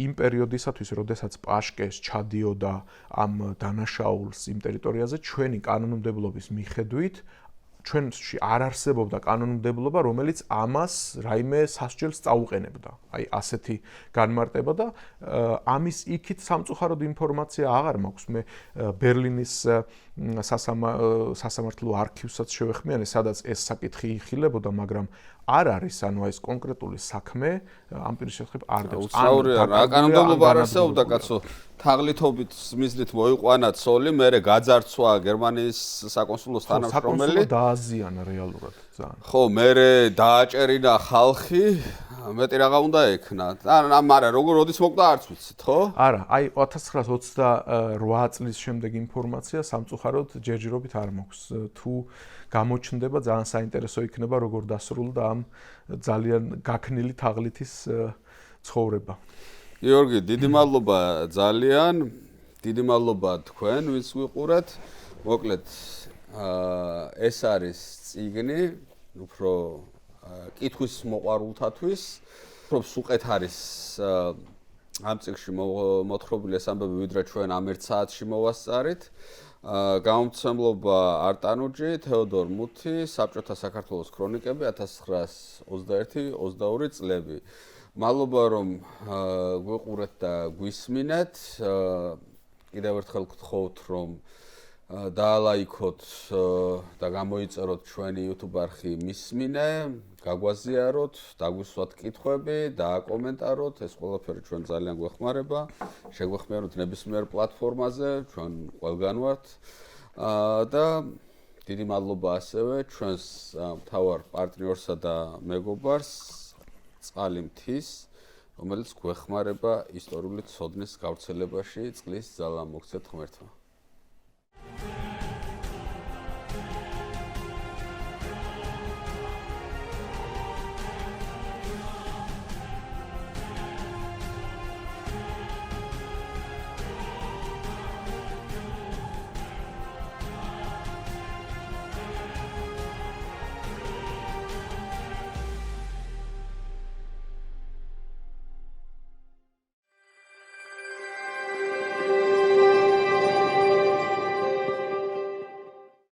იმ პერიოდისათვის, როდესაც პაშკეს ჩადიოდა ამ დანაშაულს იმ ტერიტორიაზე, ჩვენი კანონმდებლობის მიხედვით ჩვენში არ არსებობდა კანონმდებლობა, რომელიც ამას რაიმე სასჯელს წაუყენებდა. აი ასეთი განმარტება და ამის იქით სამწუხაროდ ინფორმაცია აღარ მაქვს. მე ბერლინის სასამართლო არქივსაც შევეხმიანე, სადაც ეს საკითხი იხილებოდა, მაგრამ არ არის, ანუ ეს კონკრეტული საქმე ამ პირის შესახებ არ დევს. უცნაურია, რა კანონმდებლობა არ არსებობდა, კაცო. თაღლითობით მიზნით მოიყვანა ცოლი, მერე გაძარცვა გერმანიის საკონსულოს თანამშრომელი. საკონსულო დააზიანა რეალურად ძალიან. ხო, მერე დააჭერინა ხალხი, მეტი რაღა უნდა ექნა. მაგრამ როდის მოკდა არც ვიცით, ხო? არა, აი 1928 წლის შემდეგ ინფორმაცია სამწუხაროდ ჯერჯერობით არ მაქვს. თუ გამოჩნდება, ძალიან საინტერესო იქნება როგორ დასრულდა ამ ძალიან გაქნილი თაღლითის ცხოვრება. გიორგი, დიდი მადლობა ძალიან. დიდი მადლობა თქვენ, ვინც ვიყურეთ. მოკლედ, ეს არის წიგნი, უფრო კითხვის მოყვარულთათვის, უფრო სუყეთ არის ამ წიგნში მოთხრობილი ეს ამბები, ვიდრე ჩვენ ამ ერთ საათში მოვასწარით. გამომცემლობა არტანუჯი, თეოდორ მუთი, საბჭოთა საქართველოს ქრონიკები 1921-22 წლები. მადლობა რომ გვიყურეთ და გვისმინეთ. კიდევ ერთხელ გთხოვთ რომ დაალაიქოთ და გამოიწეროთ ჩვენი YouTube არხი მისმინე, გაგვაზიაროთ, დაგვისვათ კითხვები, დააკომენტაროთ, ეს ყველაფერი ჩვენ ძალიან გვეხმარება. შეგვეხმაროთ ნებისმიერ პლატფორმაზე, ჩვენ ყველგან ვართ. და დიდი მადლობა ასევე ჩვენს მთავარ პარტნიორსა და მეგობარს წყალი მთის, რომელიც გვეხმარება ისტორიული ცოდნის გავრცელებაში, წყლის ძალა მოგცეთ ღმერთმა.